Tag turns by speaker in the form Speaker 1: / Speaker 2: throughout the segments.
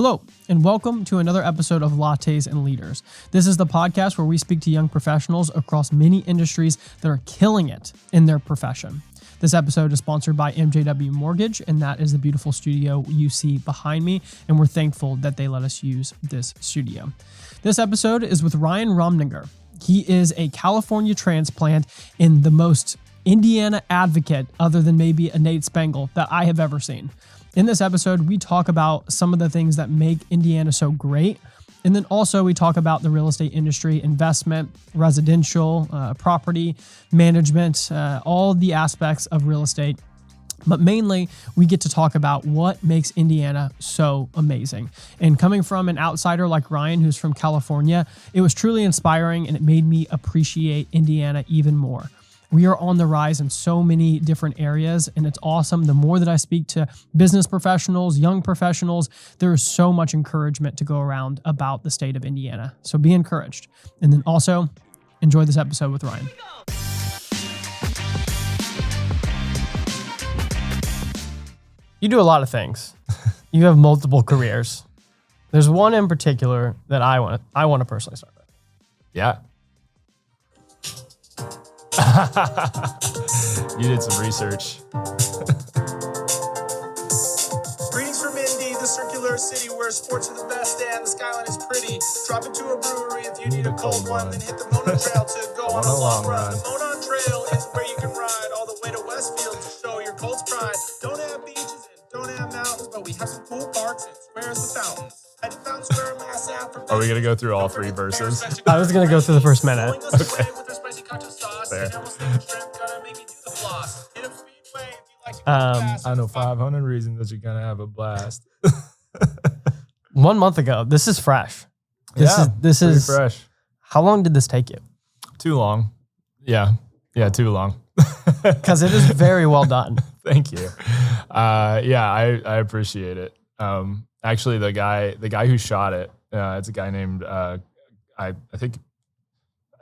Speaker 1: Hello, and welcome to another episode of Lattes and Leaders. This is the podcast where we speak to young professionals across many industries that are killing it in their profession. This episode is sponsored by MJW Mortgage, and that is the beautiful studio you see behind me, and we're thankful that they let us use this studio. This episode is with Ryan Rominger. He is a California transplant and the most Indiana advocate, other than maybe a Nate Spangle, that I have ever seen. In this episode, we talk about some of the things that make Indiana so great. And then also we talk about the real estate industry, investment, residential, property management, all the aspects of real estate. But mainly, we get to talk about what makes Indiana so amazing. And coming from an outsider like Ryan, who's from California, it was truly inspiring and it made me appreciate Indiana even more. We are on the rise in so many different areas, and it's awesome. The more that I speak to business professionals, young professionals, there is so much encouragement to go around about the state of Indiana. So be encouraged. And then also, enjoy this episode with Ryan. You do a lot of things. You have multiple careers. There's one in particular that I want to personally start with.
Speaker 2: Yeah. You did some research.
Speaker 3: Greetings from Indy, the circular city where sports are the best and the skyline is pretty. Drop into a brewery if you need a cold one, then hit the Mona Trail to go on a long run. The Mona Trail is where you can ride all the way to Westfield to show your Colts pride. Don't have beaches and don't have mountains, but we have some cool parks and squares with fountains.
Speaker 2: Are we going to go through all three verses?
Speaker 1: I was going to go through the first minute.
Speaker 2: Okay. Fair. I know 500 reasons that you're going to have a blast.
Speaker 1: 1 month ago. This is fresh. This is
Speaker 2: fresh.
Speaker 1: How long did this take you?
Speaker 2: Too long. Yeah, too long.
Speaker 1: Because it is very well done.
Speaker 2: Thank you. I appreciate it. Actually, the guy who shot it, it's a guy named I think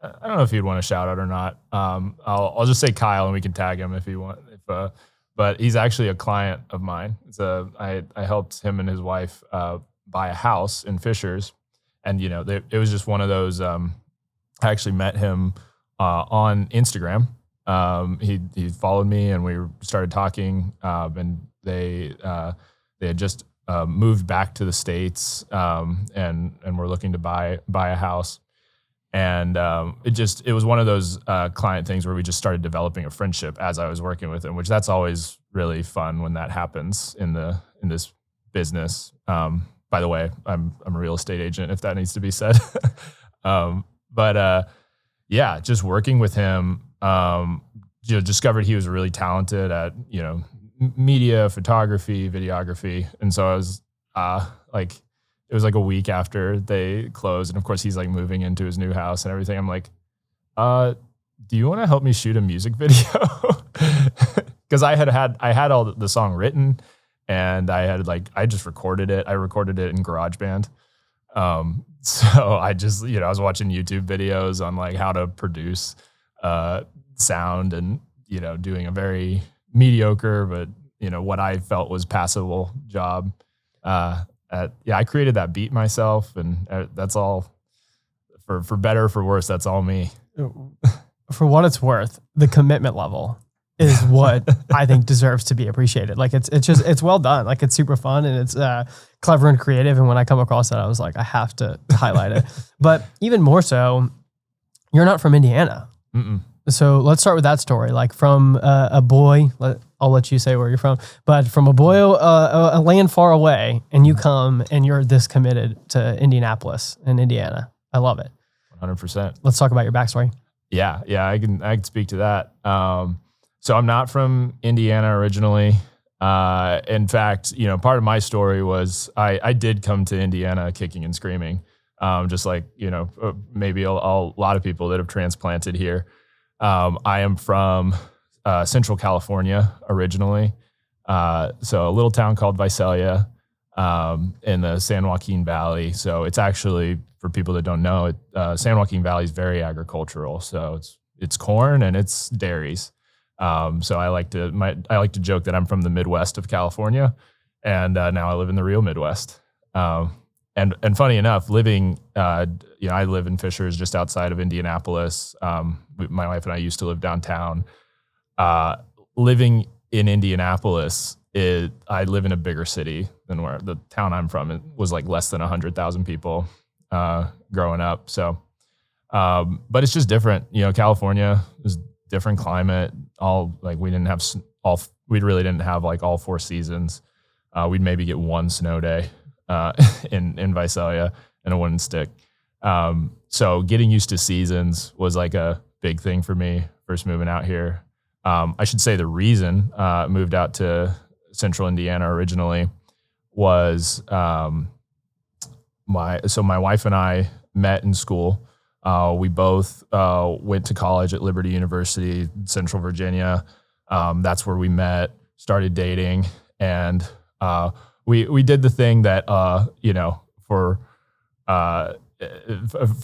Speaker 2: I don't know if he'd want to shout out or not. I'll just say Kyle, and we can tag him if he want. But he's actually a client of mine. I helped him and his wife buy a house in Fishers, and it was just one of those. I actually met him on Instagram. He followed me, and we started talking. And they had just moved back to the States, and were looking to buy a house. And it was one of those client things where we just started developing a friendship as I was working with him, which that's always really fun when that happens in this business. By the way, I'm a real estate agent, if that needs to be said. Just working with him, discovered he was really talented at media, photography, videography. And so I was it was like a week after they closed. And of course he's like moving into his new house and everything. I'm like, do you want to help me shoot a music video? Cause I had all the song written, and I just recorded it. I recorded it in GarageBand. So I just, I was watching YouTube videos on like how to produce, sound, and, doing a very mediocre, but what I felt was passable job. I created that beat myself, and that's all for better or for worse. That's all me.
Speaker 1: For what it's worth, the commitment level is what I think deserves to be appreciated. Like it's well done. Like it's super fun, and it's clever and creative. And when I come across that, I was like, I have to highlight it. But even more so, you're not from Indiana. Mm-mm. So let's start with that story. Like from a boy, I'll let you say where you're from, but from a boy, a land far away, and you come and you're this committed to Indianapolis and Indiana. I love it.
Speaker 2: 100%.
Speaker 1: Let's talk about your backstory.
Speaker 2: Yeah, I can speak to that. So I'm not from Indiana originally. In fact, part of my story was I did come to Indiana kicking and screaming, just like, maybe a lot of people that have transplanted here. I am from Central California originally, so a little town called Visalia in the San Joaquin Valley. So it's actually, for people that don't know, San Joaquin Valley is very agricultural. So it's corn and it's dairies. So I like to joke that I'm from the Midwest of California, and now I live in the real Midwest. And funny enough, living, I live in Fishers, just outside of Indianapolis. My wife and I used to live downtown. Living in Indianapolis, I live in a bigger city than where the town I'm from. It was like less than 100,000 people growing up. So, but it's just different. California is different climate. We really didn't have like all 4 seasons. We'd maybe get one snow day in Visalia and a wooden stick. So getting used to seasons was like a big thing for me first moving out here. I should say the reason I moved out to Central Indiana originally was my wife and I met in school. We both went to college at Liberty University, Central Virginia. That's where we met, started dating, and we did the thing that for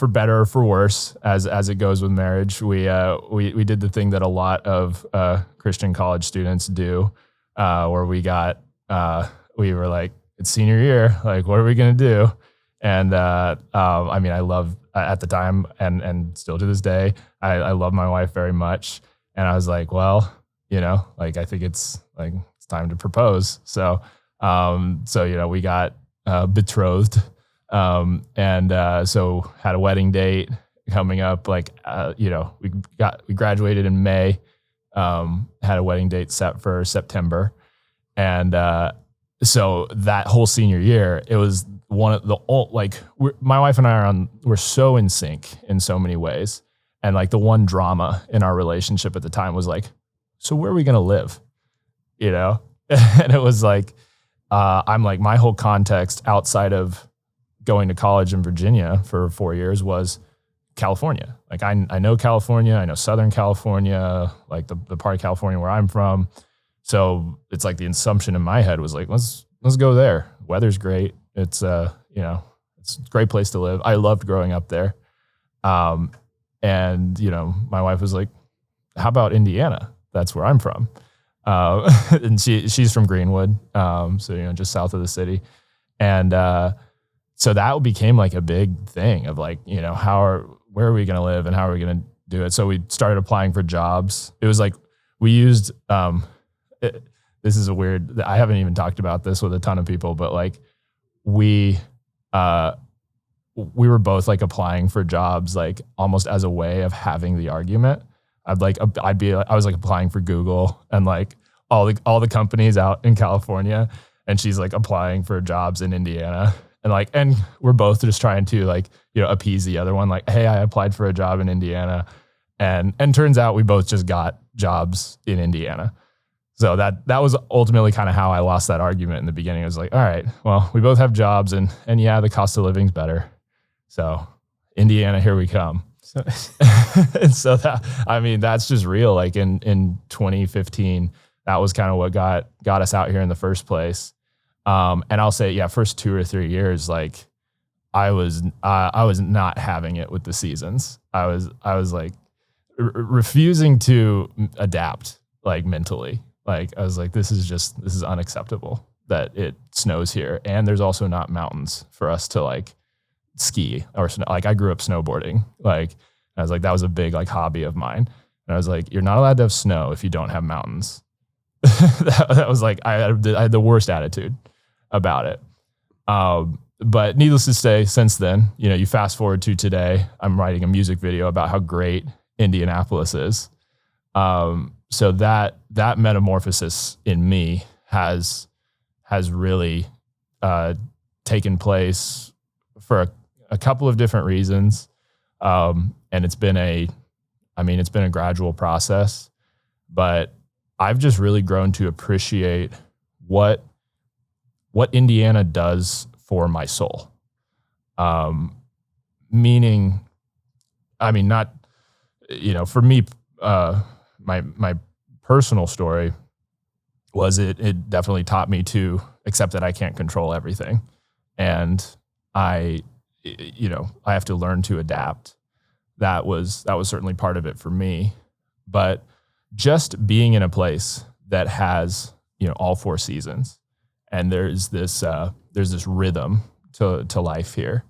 Speaker 2: better or for worse, as it goes with marriage, we did the thing that a lot of Christian college students do, where we were like, it's senior year, like, what are we gonna do? And I love at the time and still to this day, I love my wife very much, and I was like, well, I think it's time to propose. So we got betrothed. So had a wedding date coming up, we graduated in May, had a wedding date set for September. And, so that whole senior year, it was one of the my wife and I we're so in sync in so many ways. And the one drama in our relationship at the time was so where are we going to live? And it was I'm my whole context outside of going to college in Virginia for 4 years was California. I know California, I know Southern California, the part of California where I'm from. So it's the assumption in my head was let's go there. Weather's great. It's it's a great place to live. I loved growing up there. And my wife was like, how about Indiana? That's where I'm from. And she's from Greenwood. So just south of the city. And so that became a big thing of where are we going to live and how are we going to do it? So we started applying for jobs. It was we used, this is I haven't even talked about this with a ton of people, but we were both applying for jobs, almost as a way of having the argument. I was applying for Google and all the companies out in California, and she's applying for jobs in Indiana. And we're both just trying to appease the other one. Hey, I applied for a job in Indiana, and turns out we both just got jobs in Indiana. So that was ultimately kind of how I lost that argument in the beginning. I was all right, well, we both have jobs and yeah, the cost of living's better. So Indiana, here we come. So, and so that's just real. In 2015, that was kind of what got us out here in the first place. And I'll say, first 2 or 3 years, I was not having it with the seasons. I was refusing to adapt, mentally. I was this is unacceptable that it snows here. And there's also not mountains for us to ski or snow. I grew up snowboarding. I was that was a big hobby of mine. And I was you're not allowed to have snow if you don't have mountains. that was I had the worst attitude about it. But needless to say, since then, you fast forward to today, I'm writing a music video about how great Indianapolis is. So that metamorphosis in me has really taken place for a couple of different reasons. And it's been a gradual process, but I've just really grown to appreciate what Indiana does for my soul. Meaning, not, for me, my personal story was it definitely taught me to accept that I can't control everything. And I have to learn to adapt. That was certainly part of it for me. But just being in a place that has, all 4 seasons, and there's this rhythm to life here.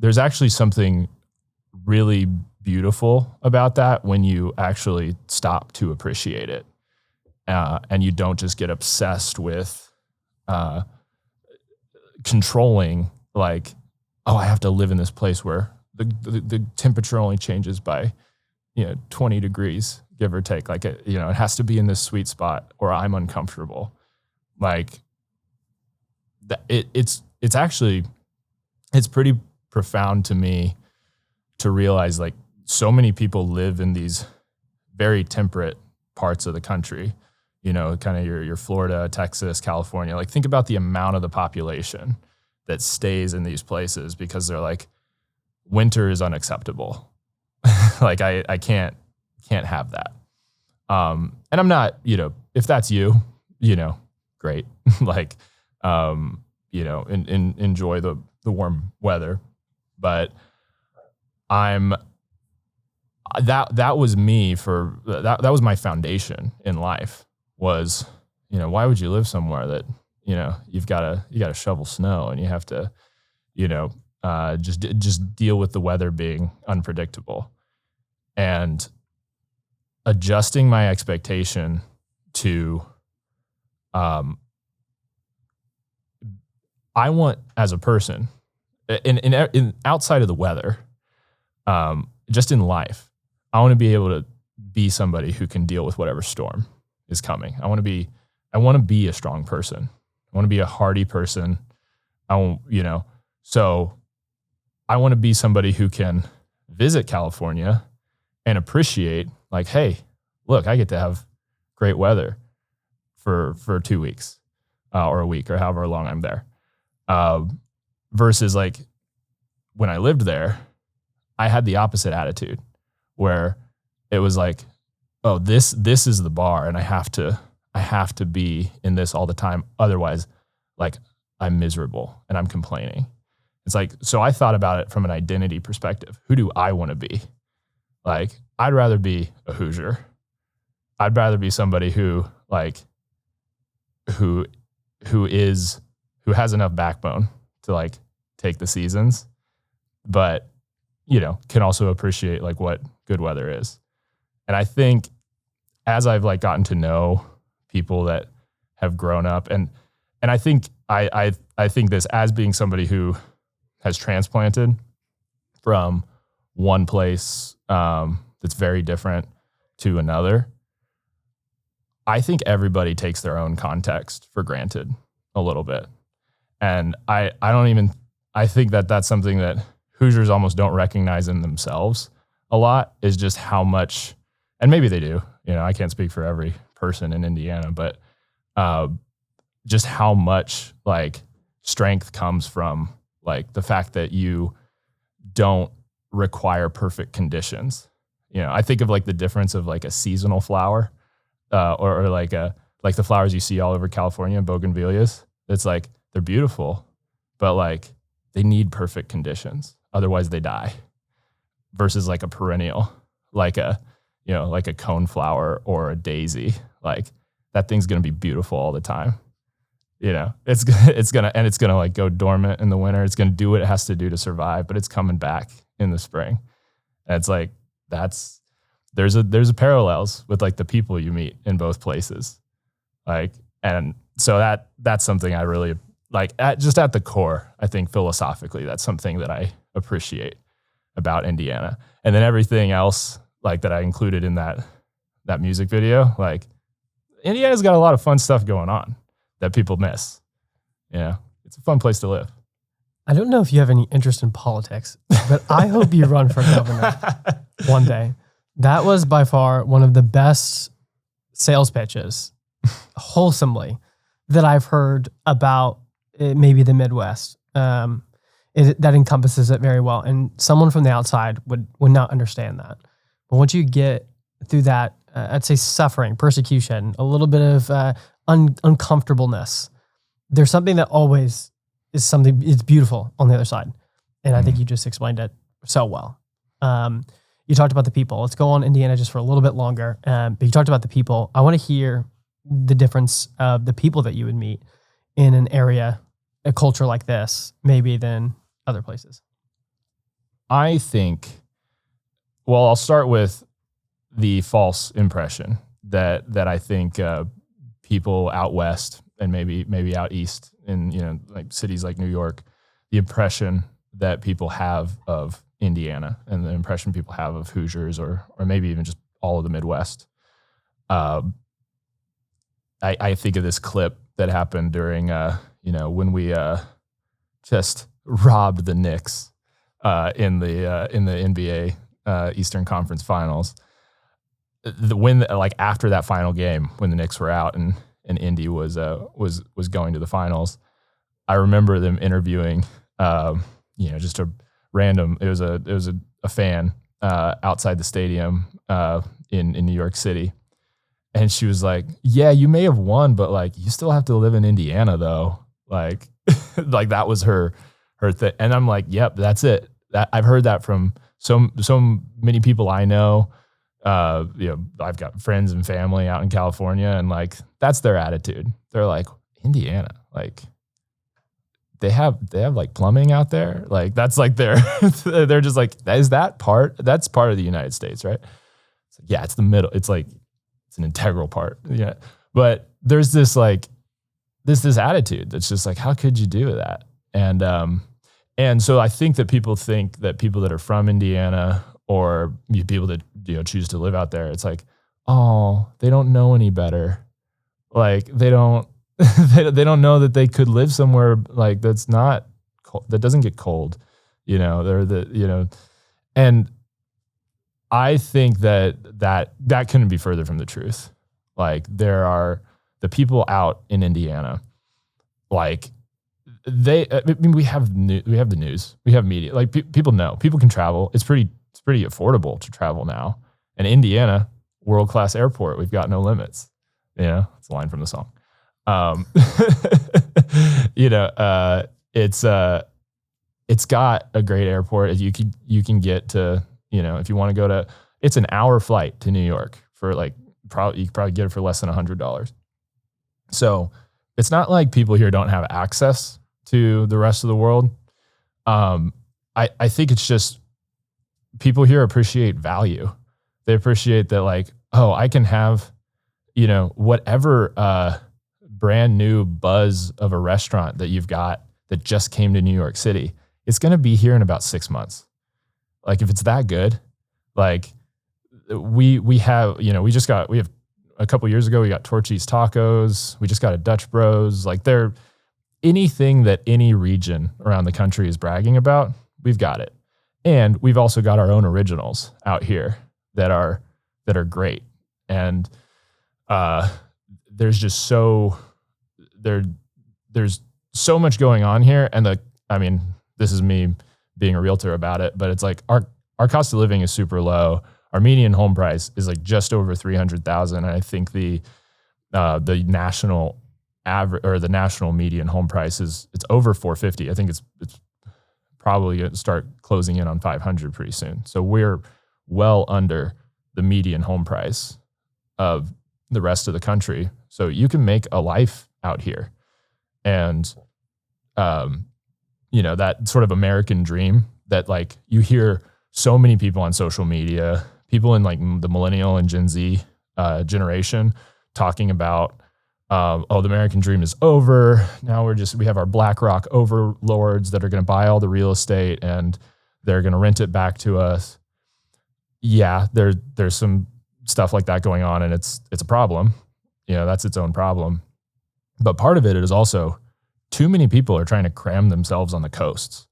Speaker 2: There's actually something really beautiful about that when you actually stop to appreciate it, and you don't just get obsessed with controlling, like, oh, I have to live in this place where the temperature only changes by 20 degrees, give or take. Like, it has to be in this sweet spot or I'm uncomfortable. Like, it's pretty profound to me to realize, like, so many people live in these very temperate parts of the country, kind of your Florida, Texas, California. Like, think about the amount of the population that stays in these places because they're like, winter is unacceptable. Like, I can't have that. And I'm not, if that's you, great. Like, enjoy the warm weather. But that was me for that was my foundation in life was, why would you live somewhere that, you've got to shovel snow and you have to, just deal with the weather being unpredictable. And adjusting my expectation to, I want, as a person, in outside of the weather, just in life, I want to be able to be somebody who can deal with whatever storm is coming. I want to be a strong person. I want to be a hardy person. So I want to be somebody who can visit California and appreciate, like, hey, look, I get to have great weather for 2 weeks or a week or however long I'm there. Versus, like, when I lived there, I had the opposite attitude where it was like, oh, this is the bar and I have to be in this all the time. Otherwise, like, I'm miserable and I'm complaining. It's like, so I thought about it from an identity perspective. Who do I want to be? Like, I'd rather be a Hoosier. I'd rather be somebody who has enough backbone to, like, take the seasons, but, can also appreciate, like, what good weather is. And I think as I've, like, gotten to know people that have grown up, and I think I think this as being somebody who has transplanted from one place that's very different to another, I think everybody takes their own context for granted a little bit. And I think that's something that Hoosiers almost don't recognize in themselves a lot, is just how much, and maybe they do, I can't speak for every person in Indiana, but just how much, like, strength comes from, like, the fact that you don't require perfect conditions. I think of, like, the difference of, like, a seasonal flower, or like the flowers you see all over California, bougainvilleas. It's like, they're beautiful, but, like, they need perfect conditions. Otherwise they die. Versus, like, a perennial, like a cone flower or a daisy, like, that thing's going to be beautiful all the time. It's going to like go dormant in the winter. It's going to do what it has to do to survive, but it's coming back in the spring. And it's like, there's a parallels with, like, the people you meet in both places. Like, and so that's something I really like, at the core. I think philosophically, that's something that I appreciate about Indiana. And then everything else, like, that I included in that music video, like, Indiana's got a lot of fun stuff going on that people miss. It's a fun place to live.
Speaker 1: I don't know if you have any interest in politics, but I hope you run for governor one day. That was by far one of the best sales pitches, wholesomely, that I've heard about maybe the Midwest. That encompasses it very well. And someone from the outside would not understand that. But once you get through that, I'd say suffering, persecution, a little bit of uncomfortableness, there's something that always is something, it's beautiful on the other side. And I think you just explained it so well. You talked about the people. Let's go on Indiana just for a little bit longer. But you talked about the people. I want to hear the difference of the people that you would meet in an area a culture like this maybe than other places?
Speaker 2: I think, well, I'll start with the false impression that I think people out west and maybe out east in, you know, like cities like New York, the impression that people have of Indiana and the impression people have of Hoosiers or maybe even just all of the Midwest. I think of this clip that happened during, when we just robbed the Knicks in the NBA Eastern Conference Finals. After that final game, when the Knicks were out and Indy was going to the finals, I remember them interviewing, just a random. It was a fan outside the stadium in New York City. And she was like, yeah, you may have won, but like, you still have to live in Indiana though. Like, like that was her thing. And I'm like, yep, that's it. I've heard that from so many people I know. I've got friends and family out in California, and like, that's their attitude. They're like, Indiana, like they have like plumbing out there. Like that's like they're just like, that's part of the United States, right? It's like, yeah, it's the middle. It's like, it's an integral part. Yeah. But there's this like, this attitude that's just like, how could you do that? And so I think that people think that people that are from Indiana or people that, choose to live out there, it's like, oh, they don't know any better. Like they don't know that they could live somewhere like that's not cold, that doesn't get cold, and I think that couldn't be further from the truth. Like there are the people out in Indiana, like we have the news, we have media, like people know, people can travel. It's pretty affordable to travel now. And Indiana, world-class airport, we've got no limits. It's a line from the song. It's got a great airport. You can get to, if you want to go to, it's an hour flight to New York for like, you could probably get it for less than $100. So it's not like people here don't have access to the rest of the world. I think it's just people here appreciate value. They appreciate that, like, oh, I can have, whatever brand new buzz of a restaurant that you've got that just came to New York City. It's going to be here in about 6 months. Like if it's that good, like we have a couple years ago, we got Torchy's Tacos. We just got a Dutch Bros. Like anything that any region around the country is bragging about, we've got it. And we've also got our own originals out here that are great. And there's so much going on here. And this is me being a realtor about it, but it's like our cost of living is super low. Our median home price is like just over $300,000. And I think the national average or the national median home price it's over $450,000. I think it's probably going to start closing in on $500,000 pretty soon. So we're well under the median home price of the rest of the country. So you can make a life out here. And, that sort of American dream that like you hear so many people on social media, people in like the millennial and Gen Z generation talking about, the American dream is over. Now we have our BlackRock overlords that are going to buy all the real estate and they're going to rent it back to us. Yeah, there's some stuff like that going on, and it's a problem. That's its own problem. But part of it is also too many people are trying to cram themselves on the coasts,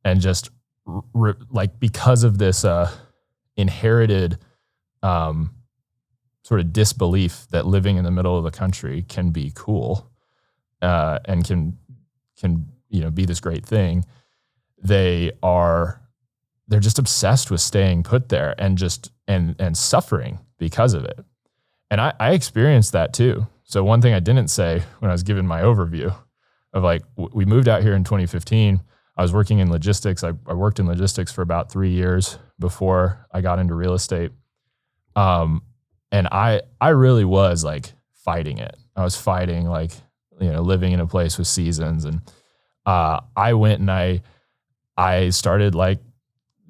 Speaker 2: and just because of this inherited sort of disbelief that living in the middle of the country can be cool and can be this great thing. They're just obsessed with staying put there and suffering because of it. And I experienced that too. So one thing I didn't say when I was giving my overview of like, we moved out here in 2015. I was working in logistics. I worked in logistics for about 3 years before I got into real estate. And I really was like fighting it. I was fighting like, living in a place with seasons. I went and I started like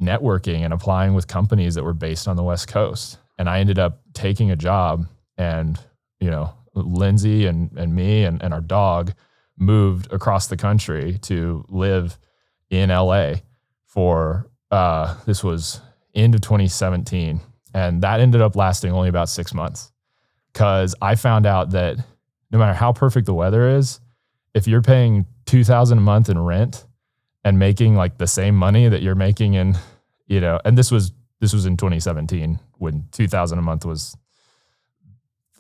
Speaker 2: networking and applying with companies that were based on the West Coast. And I ended up taking a job, and, you know, Lindsay and me and our dog moved across the country to live in LA for, this was end of 2017. And that ended up lasting only about 6 months, because I found out that no matter how perfect the weather is, if you're paying $2,000 a month in rent and making like the same money that you're making in, you know, and this was in 2017 when $2,000 a month was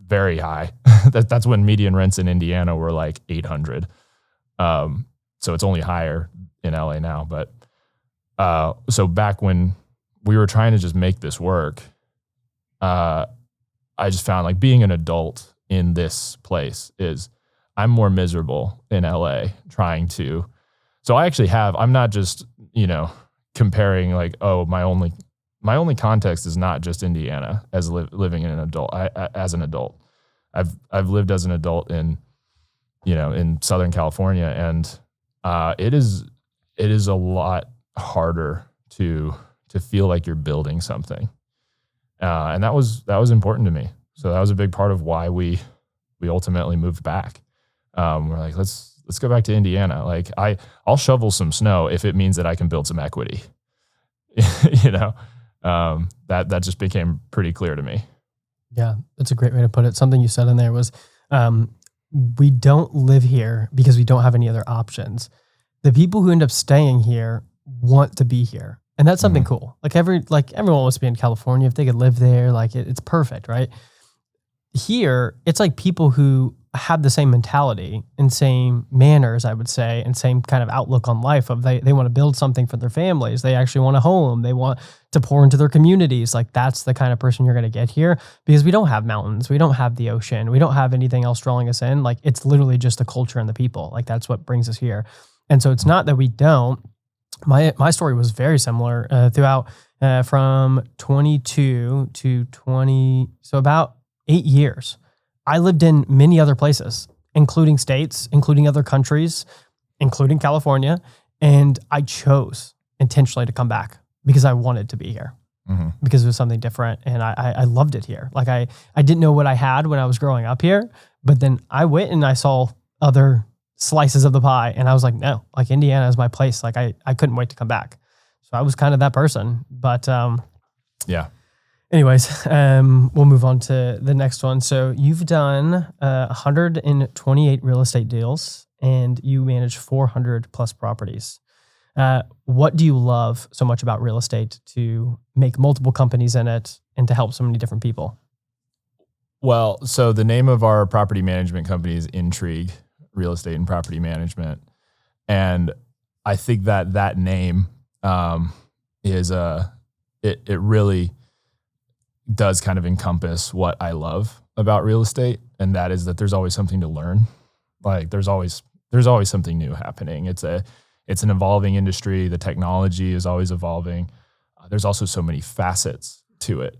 Speaker 2: very high. That's when median rents in Indiana were like $800. So it's only higher in LA now. But so back when we were trying to just make this work, I just found like being an adult in this place is, I'm more miserable in LA trying to. So I'm not just, you know, comparing like, oh, my only context is not just Indiana as living in an adult. As an adult, I've lived as an adult in, you know, in Southern California, and it is a lot harder to feel like you're building something, and that was important to me. So that was a big part of why we ultimately moved back. We're like, let's go back to Indiana. Like I'll shovel some snow if it means that I can build some equity. You know, that just became pretty clear to me.
Speaker 1: Yeah, that's a great way to put it. Something you said in there was, we don't live here because we don't have any other options. The people who end up staying here want to be here. And that's something cool. Like everyone wants to be in California. If they could live there, like it's perfect, right? Here, it's like people who have the same mentality and same manners, I would say, and same kind of outlook on life of they want to build something for their families. They actually want a home. They want to pour into their communities. Like that's the kind of person you're going to get here, because we don't have mountains. We don't have the ocean. We don't have anything else drawing us in. Like it's literally just the culture and the people. Like that's what brings us here. And so it's not that we don't. My story was very similar throughout from 22 to 20. So about 8 years. I lived in many other places, including states, including other countries, including California. And I chose intentionally to come back because I wanted to be here, because it was something different. And I loved it here. Like I didn't know what I had when I was growing up here, but then I went and I saw other slices of the pie, and I was like, no, like Indiana is my place. Like I couldn't wait to come back. So I was kind of that person, but
Speaker 2: yeah.
Speaker 1: Anyways, we'll move on to the next one. So you've done 128 real estate deals, and you manage 400 plus properties. What do you love so much about real estate to make multiple companies in it and to help so many different people?
Speaker 2: Well, so the name of our property management company is Intrigue Real Estate and Property Management. And I think that name is it really does kind of encompass what I love about real estate. And that is that there's always something to learn. Like there's always something new happening. It's an evolving industry. The technology is always evolving. There's also so many facets to it.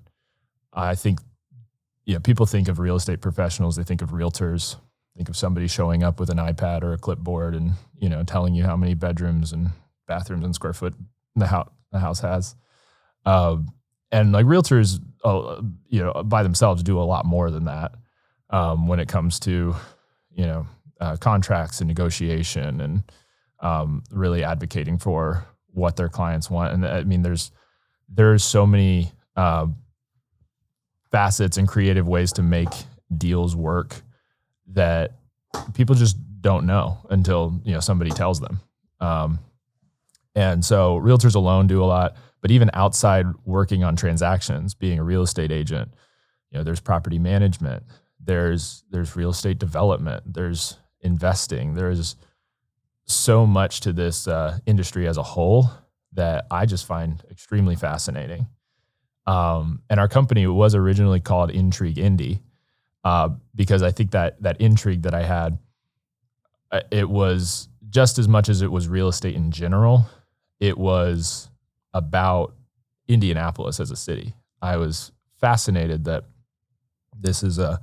Speaker 2: I think, people think of real estate professionals. They think of realtors, think of somebody showing up with an iPad or a clipboard and, telling you how many bedrooms and bathrooms and square foot the house has. And like realtors, by themselves do a lot more than that when it comes to, contracts and negotiation and really advocating for what their clients want. And I mean, there's so many facets and creative ways to make deals work that people just don't know until, somebody tells them. And so realtors alone do a lot. But even outside working on transactions, being a real estate agent, there's property management, there's real estate development, there's investing. There's so much to this industry as a whole that I just find extremely fascinating. And our company was originally called Intrigue Indy because I think that intrigue that I had, it was just as much as it was real estate in general, it was about Indianapolis as a city. I was fascinated that this is a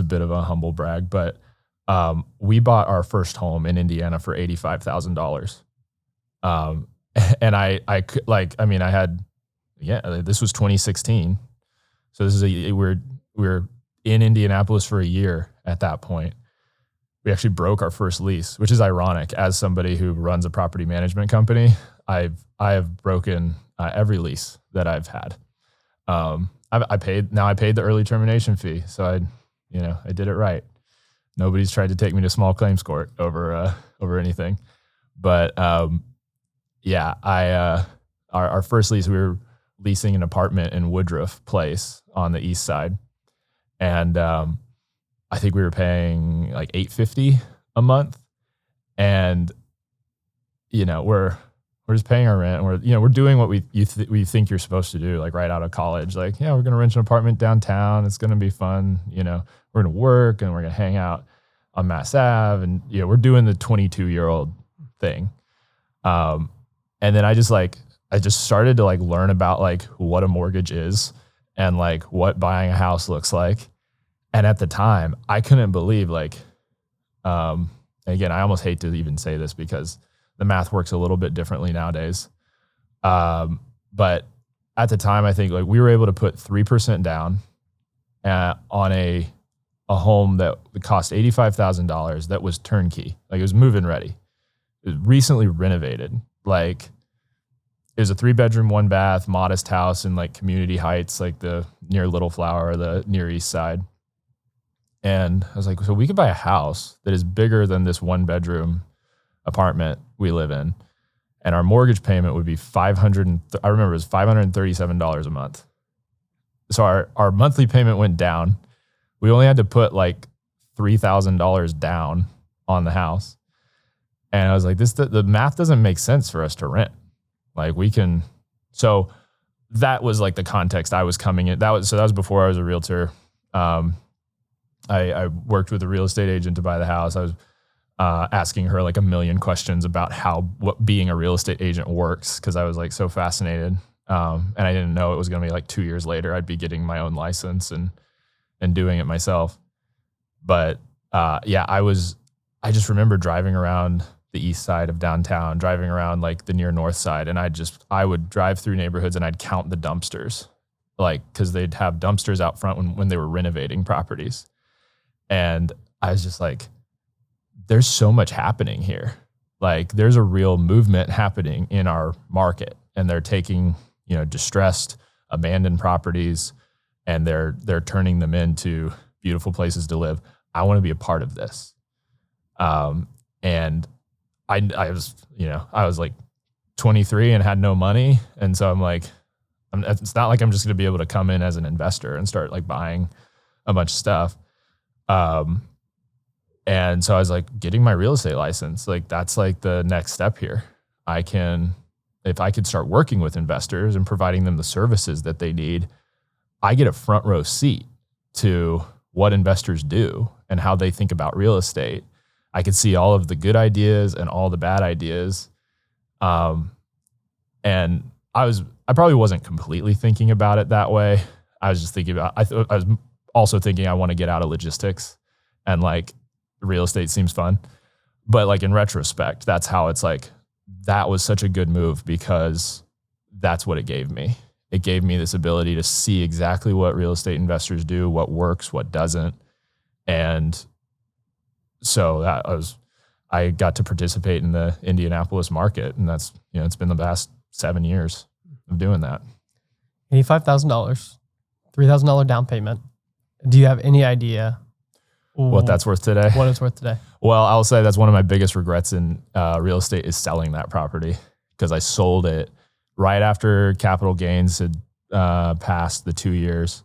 Speaker 2: bit of a humble brag, but We bought our first home in Indiana for $85,000. And I could this was 2016. So this is we were in Indianapolis for a year at that point. We actually broke our first lease, which is ironic. As somebody who runs a property management company, I have broken every lease that I've had. I paid the early termination fee. So I did it right. Nobody's tried to take me to small claims court over anything. But our first lease, we were leasing an apartment in Woodruff Place on the east side. And I think we were paying like $850 a month. And, we're just paying our rent. And we're doing what we think you're supposed to do, like right out of college. Like, we're going to rent an apartment downtown. It's going to be fun. We're going to work and we're going to hang out on Mass Ave. And, we're doing the 22-year-old thing. And then I just started to learn about what a mortgage is and what buying a house looks like. And at the time I couldn't believe again, I almost hate to even say this because the math works a little bit differently nowadays. But at the time I think we were able to put 3% down on a home that would cost $85,000 that was turnkey. It was move-in ready. It was recently renovated. It was a 3-bedroom, 1-bath, modest house in Community Heights, the near Little Flower, the near East Side. And I was like, so we could buy a house that is bigger than this 1-bedroom apartment we live in. And our mortgage payment would be $537 a month. So our monthly payment went down. We only had to put $3,000 down on the house. And I was like, the math doesn't make sense for us to rent. So that was the context I was coming in. That was before I was a realtor. I worked with a real estate agent to buy the house. I was asking her a million questions about what being a real estate agent works, because I was so fascinated. And I didn't know it was going to be 2 years later I'd be getting my own license and doing it myself. But I just remember driving around the east side of downtown, driving around the near north side. And I would drive through neighborhoods and I'd count the dumpsters, cause they'd have dumpsters out front when they were renovating properties. And I was just there's so much happening here. There's a real movement happening in our market, and they're taking, distressed, abandoned properties, and they're turning them into beautiful places to live. I want to be a part of this. And I was 23 and had no money. And so it's not like I'm just going to be able to come in as an investor and start buying a bunch of stuff. And so I was getting my real estate license. That's the next step here. If I could start working with investors and providing them the services that they need, I get a front row seat to what investors do and how they think about real estate. I could see all of the good ideas and all the bad ideas. And I probably wasn't completely thinking about it that way. I was just thinking about, I was also thinking I want to get out of logistics, and real estate seems fun. But in retrospect, that's how it's that was such a good move, because that's what it gave me. It gave me this ability to see exactly what real estate investors do, what works, what doesn't. And so I got to participate in the Indianapolis market, and that's, it's been the past 7 years of doing that.
Speaker 1: $85,000, $3,000 down payment. Do you have any idea
Speaker 2: what that's worth today?
Speaker 1: What it's worth today?
Speaker 2: Well, I'll say that's one of my biggest regrets in real estate is selling that property, because I sold it right after capital gains had passed the 2 years.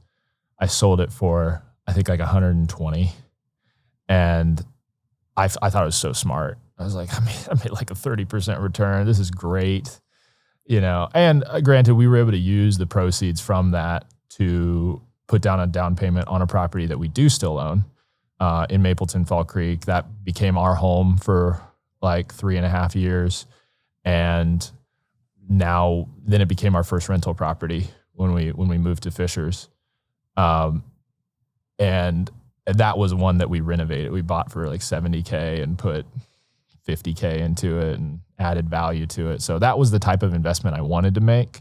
Speaker 2: I sold it for, I think, 120. And I thought it was so smart. I was I made a 30% return. This is great. And granted, we were able to use the proceeds from that to put down a down payment on a property that we do still own in Mapleton Fall Creek. That became our home for 3.5 years. And then it became our first rental property when we moved to Fishers. And that was one that we renovated. We bought for like $70K and put $50K into it and added value to it. So that was the type of investment I wanted to make.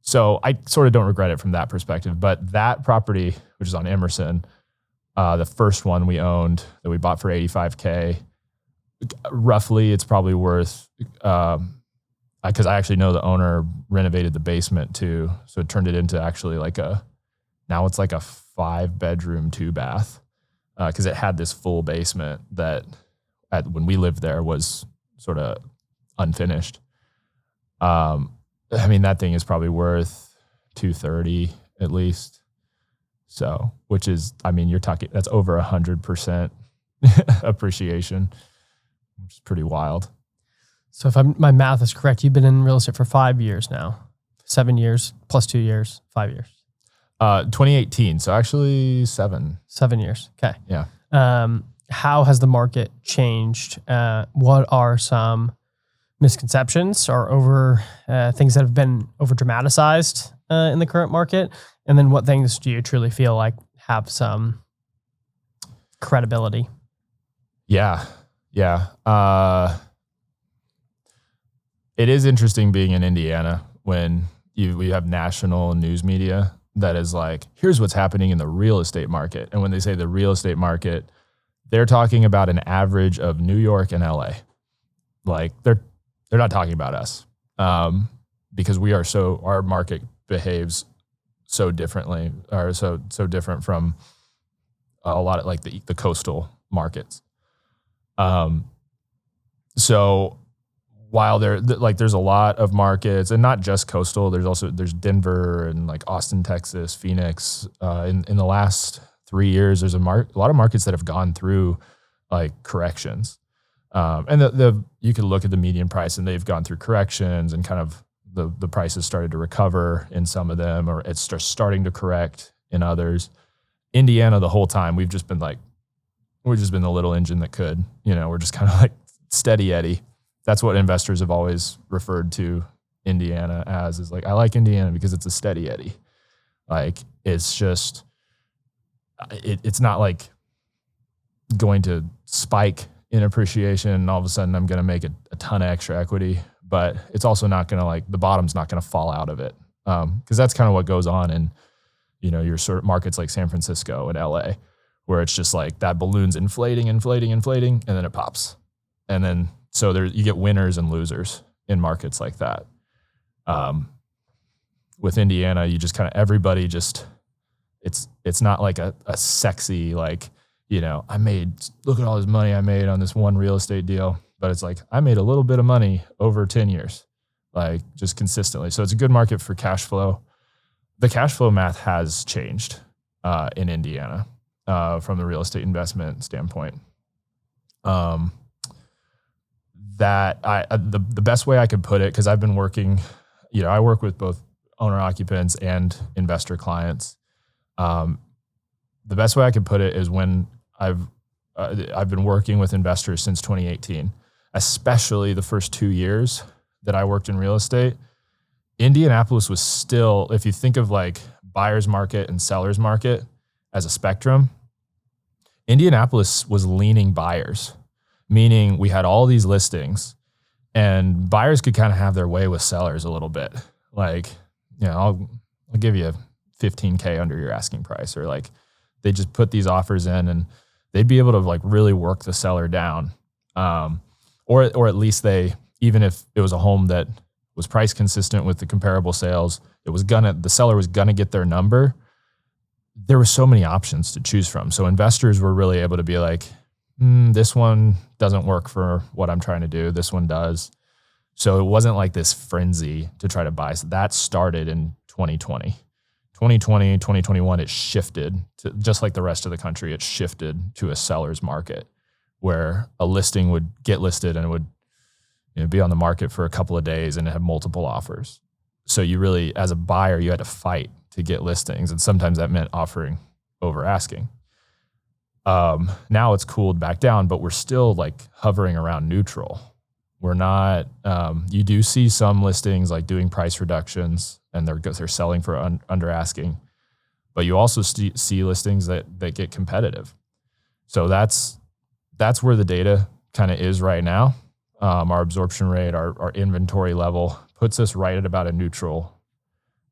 Speaker 2: So I sort of don't regret it from that perspective. But that property, which is on Emerson, the first one we owned that we bought for $85K, roughly it's probably worth, because I actually know the owner renovated the basement too. So it turned it into actually now it's like a 5-bedroom, 2-bath, because it had this full basement that when we lived there was sort of unfinished. I mean, that thing is probably worth $230 at least. So, which is, I mean, you're talking, that's over 100% appreciation, which is pretty wild.
Speaker 1: So if my math is correct, you've been in real estate for 5 years now, 7 years plus 2 years, 5 years.
Speaker 2: 2018. So actually 7
Speaker 1: years. Okay.
Speaker 2: Yeah.
Speaker 1: How has the market changed? What are some misconceptions or things that have been over dramatized in the current market? And then what things do you truly feel like have some credibility?
Speaker 2: Yeah. It is interesting being in Indiana when we have national news media that is like, here's what's happening in the real estate market. And when they say the real estate market, they're talking about an average of New York and LA. Like they're not talking about us, because our market behaves so differently, or so different from a lot of like the coastal markets. So while there's a lot of markets, and not just coastal, there's Denver and like Austin, Texas, Phoenix. In the last 3 years, there's a lot of markets that have gone through like corrections. And you could look at the median price and they've gone through corrections, and kind of the prices started to recover in some of them, or it's just starting to correct in others. Indiana, the whole time, we've just been the little engine that could, we're just kind of like steady Eddie. That's what investors have always referred to Indiana as, is like, I like Indiana because it's a steady Eddie. Like it's just, it's not like going to spike in appreciation and all of a sudden I'm going to make a ton of extra equity, but it's also not going to the bottom's not going to fall out of it. Cause that's kind of what goes on in, your sort of markets like San Francisco and LA, where it's just like that balloon's inflating, and then it pops. And then, so you get winners and losers in markets like that. With Indiana, you just kind of, everybody just, it's not like a sexy, like, look at all this money I made on this one real estate deal, but it's like, I made a little bit of money over 10 years, like just consistently. So it's a good market for cash flow. The cash flow math has changed in Indiana from the real estate investment standpoint. The best way I could put it, because I've been working, I work with both owner occupants and investor clients. The best way I could put it is when I've been working with investors since 2018, especially the first 2 years that I worked in real estate. Indianapolis was still, if you think of like buyer's market and seller's market as a spectrum, Indianapolis was leaning buyers, meaning we had all these listings and buyers could kind of have their way with sellers a little bit. Like, I'll give you $15K under your asking price, or like they just put these offers in and they'd be able to like really work the seller down. Or at least even if it was a home that was price consistent with the comparable sales, the seller was gonna get their number. There were so many options to choose from. So investors were really able to be like, this one doesn't work for what I'm trying to do. This one does. So it wasn't like this frenzy to try to buy. So that started in 2020. 2020, 2021, it shifted to, just like the rest of the country, it shifted to a seller's market where a listing would get listed and it would be on the market for a couple of days and have multiple offers. So you really, as a buyer, you had to fight to get listings. And sometimes that meant offering over asking. Now it's cooled back down, but we're still like hovering around neutral. We're not, you do see some listings like doing price reductions and they're selling for under asking, but you also see listings that get competitive. So that's where the data kind of is right now. Our absorption rate, our inventory level puts us right at about a neutral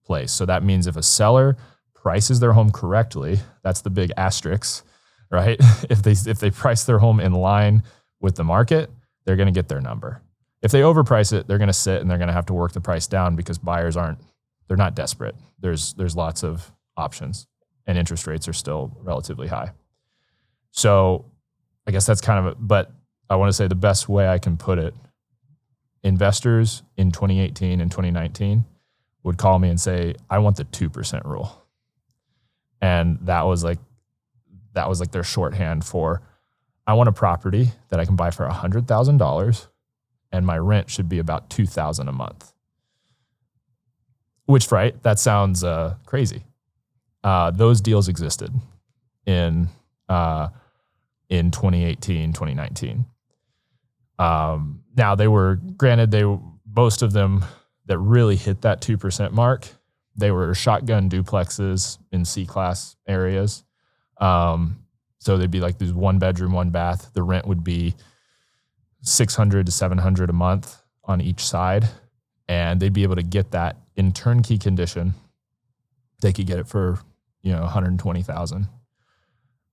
Speaker 2: place. So that means if a seller prices their home correctly, that's the big asterisk, right? If they price their home in line with the market, they're going to get their number. If they overprice it, they're going to sit and they're going to have to work the price down because buyers they're not desperate. There's lots of options and interest rates are still relatively high. So I guess that's kind of but I want to say the best way I can put it, investors in 2018 and 2019 would call me and say, I want the 2% rule. And that was like their shorthand for, I want a property that I can buy for $100,000 and my rent should be about $2,000 a month. Which, right, that sounds crazy. Those deals existed in 2018, 2019. Now most of them that really hit that 2% mark, they were shotgun duplexes in C-class areas. So they'd be like these 1 bedroom, 1 bath. The rent would be $600 to $700 a month on each side. And they'd be able to get that in turnkey condition. They could get it for, $120,000.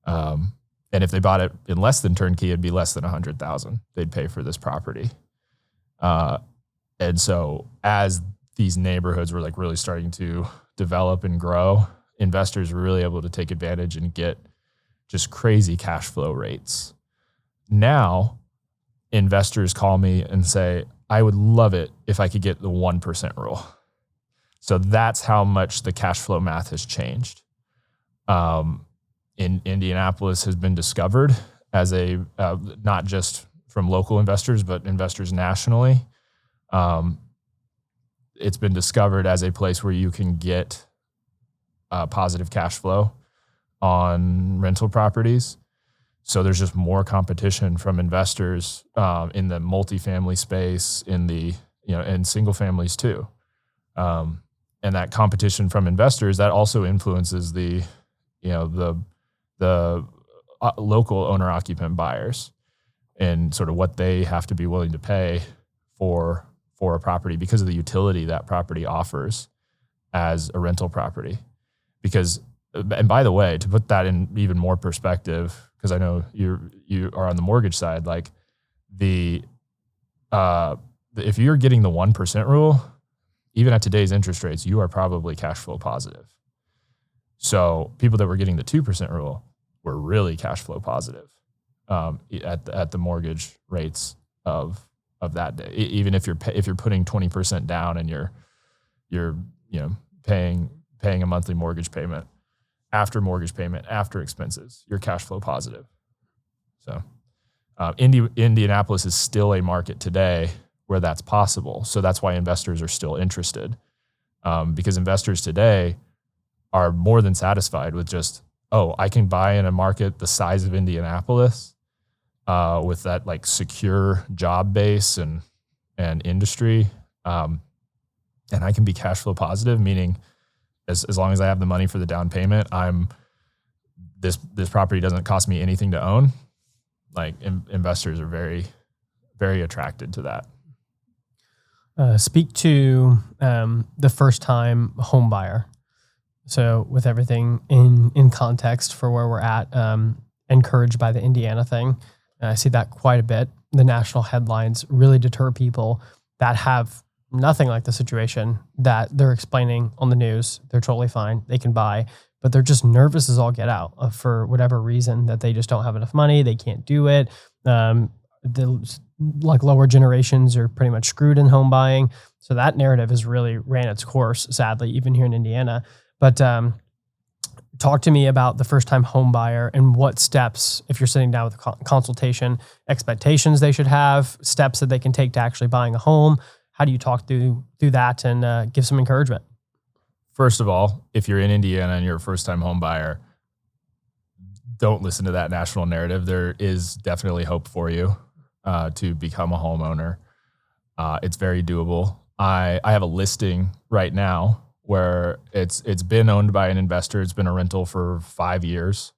Speaker 2: And if they bought it in less than turnkey, it'd be less than $100,000 they'd pay for this property. And so as these neighborhoods were like really starting to develop and grow, investors were really able to take advantage and get just crazy cash flow rates. Now, investors call me and say, I would love it if I could get the 1% rule. So that's how much the cash flow math has changed. In Indianapolis has been discovered as not just from local investors, but investors nationally. It's been discovered as a place where you can get positive cash flow on rental properties. So there's just more competition from investors in the multifamily space, in the and single families too. And that competition from investors, that also influences the local owner occupant buyers and sort of what they have to be willing to pay for a property because of the utility that property offers as a rental property. And by the way, to put that in even more perspective, because I know you are on the mortgage side, like if you're getting the 1% rule, even at today's interest rates, you are probably cash flow positive. So people that were getting the 2% rule were really cash flow positive at the mortgage rates of that day. Even if you're putting 20% down and you're paying a monthly mortgage payment, after expenses, you're cash flow positive. So Indianapolis is still a market today where that's possible. So that's why investors are still interested, because investors today are more than satisfied with just, I can buy in a market the size of Indianapolis with that like secure job base and industry. And I can be cash flow positive, meaning as long as I have the money for the down payment, this property doesn't cost me anything to own. Like investors are very, very attracted to that.
Speaker 1: Speak to the first time home buyer. So with everything in context for where we're at, encouraged by the Indiana thing, I see that quite a bit. The national headlines really deter people that have nothing like the situation that they're explaining on the news. They're totally fine. They can buy, but they're just nervous as all get out for whatever reason that they just don't have enough money. They can't do it. The lower generations are pretty much screwed in home buying. So that narrative has really ran its course, sadly, even here in Indiana. But talk to me about the first-time home buyer and what steps, if you're sitting down with a consultation, expectations they should have, steps that they can take to actually buying a home. How do you talk through that and give some encouragement?
Speaker 2: First of all, if you're in Indiana and you're a first-time home buyer, don't listen to that national narrative. There is definitely hope for you to become a homeowner. It's very doable. I have a listing right now where it's been owned by an investor. It's been a rental for 5 years.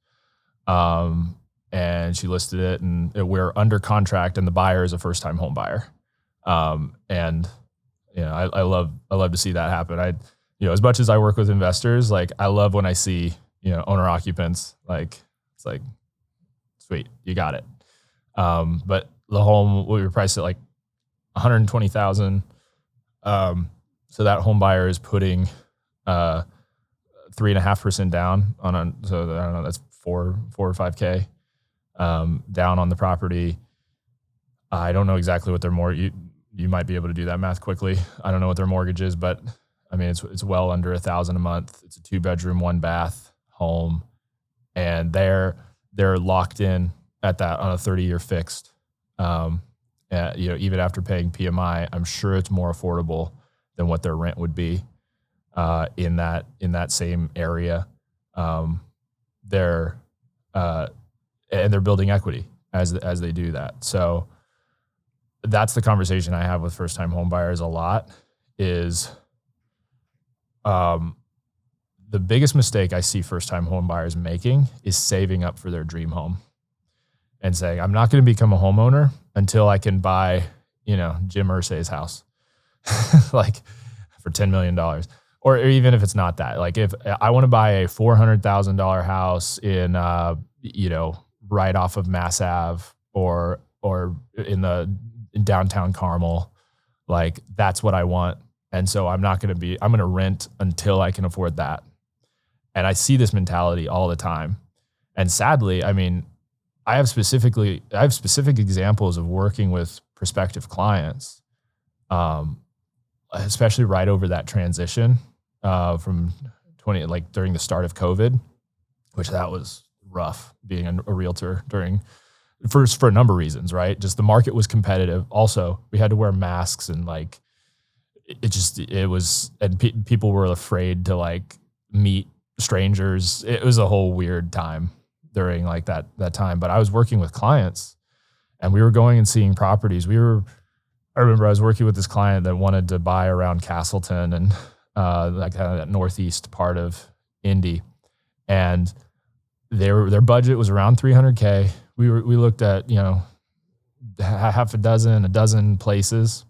Speaker 2: and she listed it, and we're under contract, and the buyer is a first-time home buyer. And I love to see that happen. As much as I work with investors, like I love when I see, owner occupants, like it's like, sweet, you got it. But the home, we were priced at like $120,000. So that home buyer is putting 3.5% down so I don't know, that's $4 or $5K down on the property. I don't know exactly what their mortgage. You might be able to do that math quickly. I don't know what their mortgage is, but I mean it's well under $1,000 a month. It's a 2-bedroom, 1-bath home, and they're locked in at that on a 30-year fixed. Even after paying PMI, I'm sure it's more affordable than what their rent would be in that same area. They're building equity as they do that. So that's the conversation I have with first-time home buyers a lot. Is the biggest mistake I see first-time home buyers making is saving up for their dream home and saying, I'm not going to become a homeowner until I can buy, Jim Irsay's house, like for $10 million. Or even if it's not that, like if I want to buy a $400,000 house in, right off of Mass Ave or in downtown Carmel, like that's what I want. And so I'm going to rent until I can afford that. And I see this mentality all the time. And sadly, I mean, I have specific examples of working with prospective clients, especially right over that transition from during the start of COVID, which that was rough being a realtor for a number of reasons, right? Just the market was competitive. Also, we had to wear masks and people were afraid to meet strangers. It was a whole weird time during that time. But I was working with clients and we were going and seeing properties. I remember I was working with this client that wanted to buy around Castleton and kind of that northeast part of Indy. And their budget was around $300K. We looked at, half a dozen places,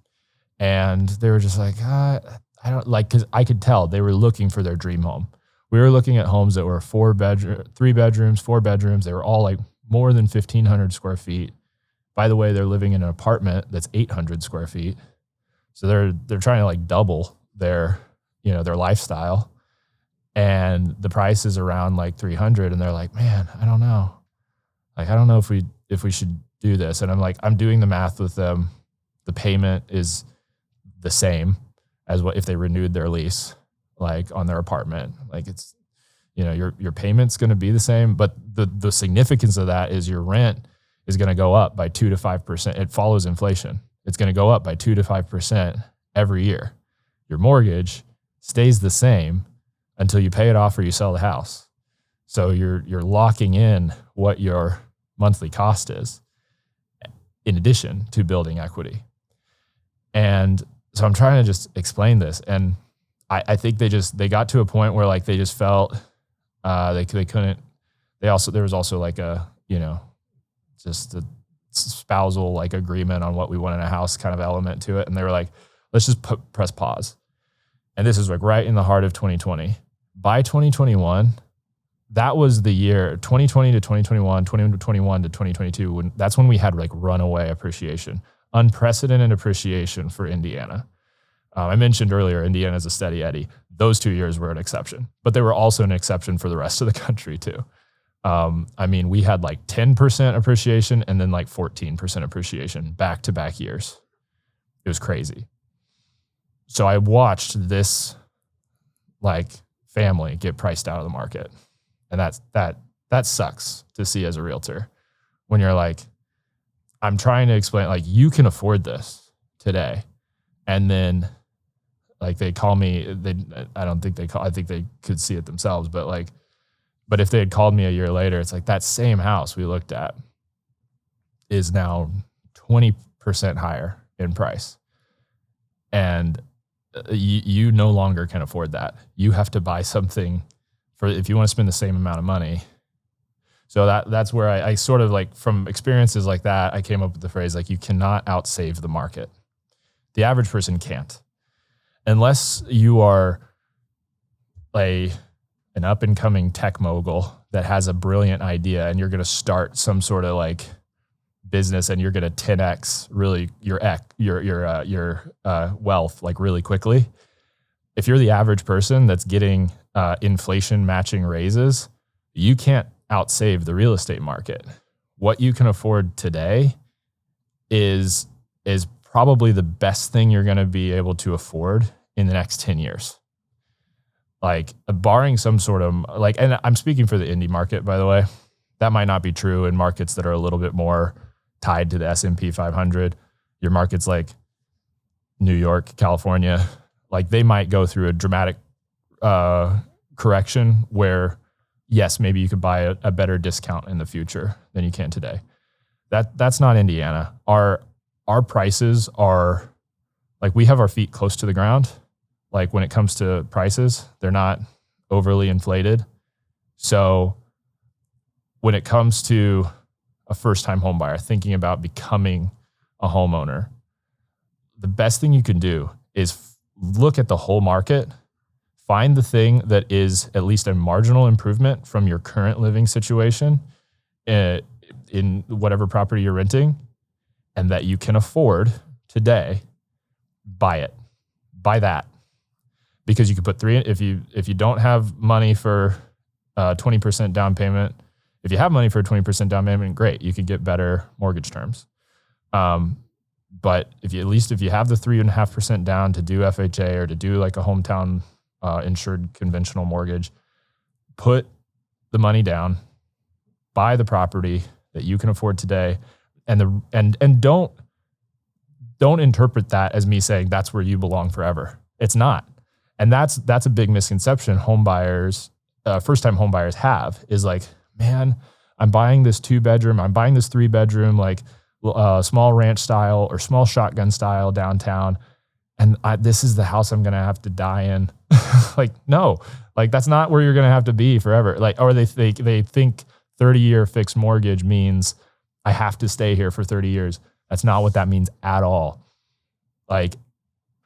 Speaker 2: and they were just like, I don't because I could tell they were looking for their dream home. We were looking at homes that were 3 bedrooms, 4 bedrooms. They were all more than 1,500 square feet. By the way, they're living in an apartment that's 800 square feet. So they're trying to double their lifestyle, and the price is around 300. And they're like, man, I don't know. I don't know if we should do this. And I'm doing the math with them. The payment is the same as what if they renewed their lease, on their apartment. It's, your payment's going to be the same, but the significance of that is your rent is going to go up by 2 to 5%. It follows inflation. It's going to go up by 2 to 5% every year. Your mortgage stays the same until you pay it off or you sell the house. So you're locking in what your monthly cost is in addition to building equity. And so I'm trying to just explain this. And I think they got to a point where they just felt they couldn't. There was also just a spousal agreement on what we want in a house kind of element to it. And they were like, let's just press pause. And this is right in the heart of 2020. By 2021, that was the year 2020 to 2021, 2021 to 2022. That's when we had runaway appreciation, unprecedented appreciation for Indiana. I mentioned earlier, Indiana is a steady Eddie. Those 2 years were an exception, but they were also an exception for the rest of the country too. We had 10% appreciation and then 14% appreciation back-to-back years. It was crazy. So I watched this family get priced out of the market. And that sucks to see as a realtor when you're I'm trying to explain, you can afford this today. And then they call me, I think they could see it themselves, but if they had called me a year later, it's that same house we looked at is now 20% higher in price. And you no longer can afford that. You have to buy something if you want to spend the same amount of money. So that's where I sort of like, from experiences like that, I came up with the phrase, like, you cannot outsave the market. The average person can't, unless you are an up and coming tech mogul that has a brilliant idea and you're going to start some sort of like business and you're going to 10x really your wealth like really quickly. If you're the average person that's getting inflation matching raises, you can't outsave the real estate market. What you can afford today is probably the best thing you're going to be able to afford in the next 10 years. Like, barring some sort of like, and I'm speaking for the indie market, by the way, that might not be true in markets that are a little bit more tied to the S&P 500. Your markets like New York, California, like they might go through a dramatic correction where, yes, maybe you could buy a better discount in the future than you can today. That's not Indiana. Our prices are like, we have our feet close to the ground. Like, when it comes to prices, they're not overly inflated. So when it comes to a first-time home buyer thinking about becoming a homeowner, the best thing you can do is look at the whole market, find the thing that is at least a marginal improvement from your current living situation in whatever property you're renting, and that you can afford today. Buy it. Buy that. Because you could put if you don't have money for 20% down payment, if you have money for a 20% down payment, great, you could get better mortgage terms. But if you have the 3.5% down to do FHA or to do like a hometown insured conventional mortgage, put the money down, buy the property that you can afford today, and don't interpret that as me saying that's where you belong forever. It's not. And that's a big misconception home buyers, first-time home buyers have, is like, man, I'm buying this 2-bedroom, I'm buying this 3-bedroom, like small ranch style or small shotgun style downtown, and this is the house I'm gonna have to die in. Like, no, like that's not where you're gonna have to be forever. Like, or they think 30-year fixed mortgage means I have to stay here for 30 years. That's not what that means at all. Like,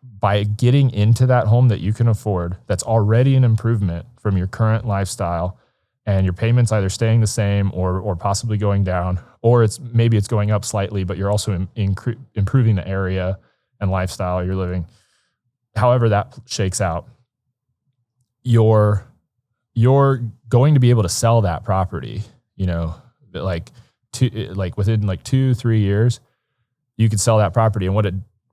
Speaker 2: by getting into that home that you can afford, that's already an improvement from your current lifestyle, and your payments either staying the same or possibly going down, or maybe it's going up slightly, but you're also improving the area and lifestyle you're living. However that shakes out, you're going to be able to sell that property, like within like 2-3 years, you could sell that property. And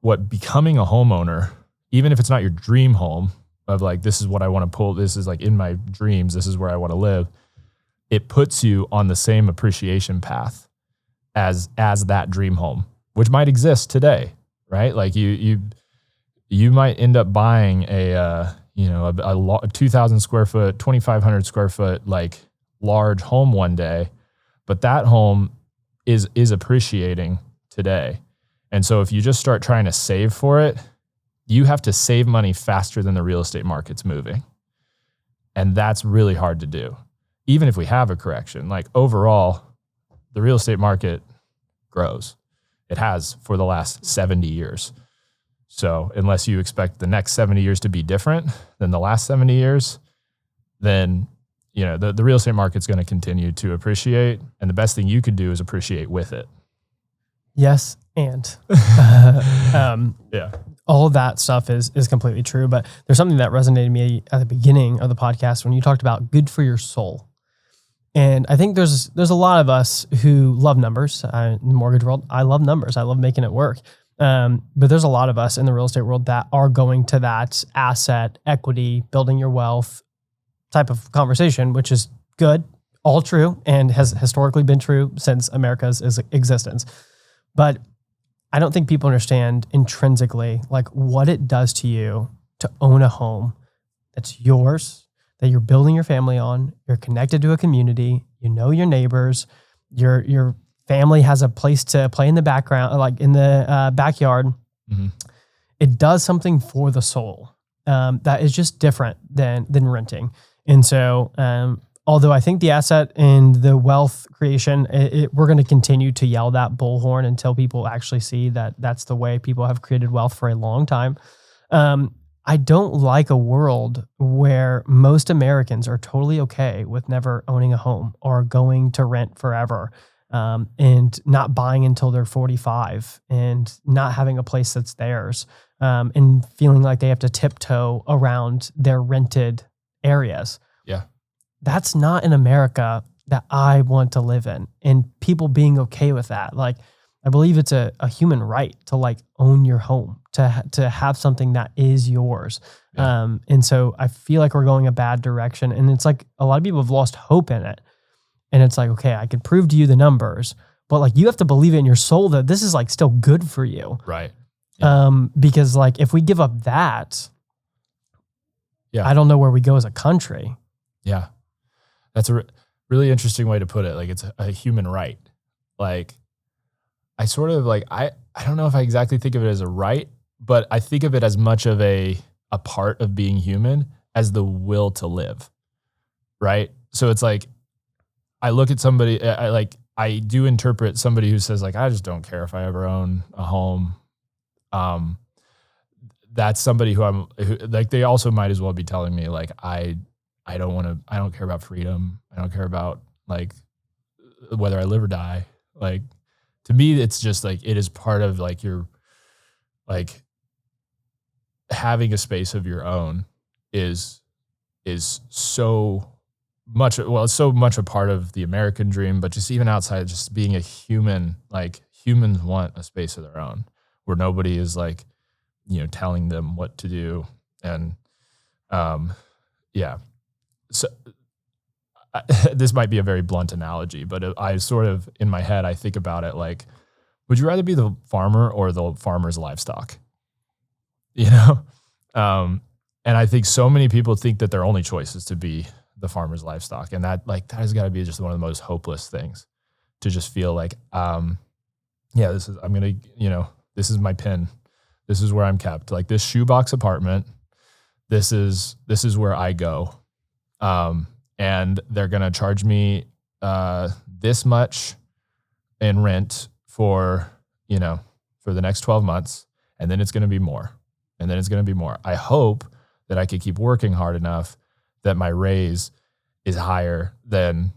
Speaker 2: what becoming a homeowner, even if it's not your dream home of like, this is what I want to pull, this is like in my dreams, this is where I want to live, it puts you on the same appreciation path as that dream home, which might exist today, right? Like you might end up buying a 2,000 square foot, 2,500 square foot, like large home one day, but that home is appreciating today. And so if you just start trying to save for it, you have to save money faster than the real estate market's moving. And that's really hard to do. Even if we have a correction, like overall, the real estate market grows. It has for the last 70 years. So unless you expect the next 70 years to be different than the last 70 years, then the real estate market's going to continue to appreciate. And the best thing you could do is appreciate with it.
Speaker 1: Yes. And
Speaker 2: yeah,
Speaker 1: all of that stuff is completely true. But there's something that resonated with me at the beginning of the podcast when you talked about good for your soul. And I think there's a lot of us who love numbers. In the mortgage world, I love numbers. I love making it work. But there's a lot of us in the real estate world that are going to that asset, equity, building your wealth type of conversation, which is good, all true, and has historically been true since America's existence. But I don't think people understand intrinsically like what it does to you to own a home that's yours, that you're building your family on, you're connected to a community, you know your neighbors, your family has a place to play in the background, like in the backyard. Mm-hmm. It does something for the soul that is just different than renting. And so Although I think the asset and the wealth creation, we're going to continue to yell that bullhorn until people actually see that that's the way people have created wealth for a long time. I don't like a world where most Americans are totally okay with never owning a home or going to rent forever, and not buying until they're 45 and not having a place that's theirs, and feeling like they have to tiptoe around their rented areas.
Speaker 2: Yeah.
Speaker 1: That's not an America that I want to live in, and people being okay with that. Like, I believe it's a human right to like own your home, to have something that is yours.
Speaker 2: Yeah.
Speaker 1: And so I feel like we're going a bad direction, and it's like a lot of people have lost hope in it. And it's like, okay, I can prove to you the numbers, but like you have to believe it in your soul that this is like still good for you.
Speaker 2: Right.
Speaker 1: Because like if we give up that, I don't know where we go as a country.
Speaker 2: Yeah. That's a really interesting way to put it. Like it's a human right. Like I sort of like, I don't know if I exactly think of it as a right, but I think of it as much of a part of being human as the will to live. Right. So it's like, I look at somebody, I do interpret somebody who says like, I just don't care if I ever own a home. That's somebody who like, they also might as well be telling me like, I don't care about freedom. I don't care about like whether I live or die. Like to me, it's just like, it is part of like your, like having a space of your own is so much, well, it's so much a part of the American dream, but just even outside, just being a human, like humans want a space of their own where nobody is like, telling them what to do. And, yeah. So this might be a very blunt analogy, but I sort of, in my head, I think about it like, would you rather be the farmer or the farmer's livestock? And I think so many people think that their only choice is to be the farmer's livestock. And that has got to be just one of the most hopeless things, to just feel like, this is my pin. This is where I'm kept. Like this shoebox apartment, this is where I go. And they're going to charge me, this much in rent for the next 12 months. And then it's going to be more. And then it's going to be more. I hope that I could keep working hard enough that my raise is higher than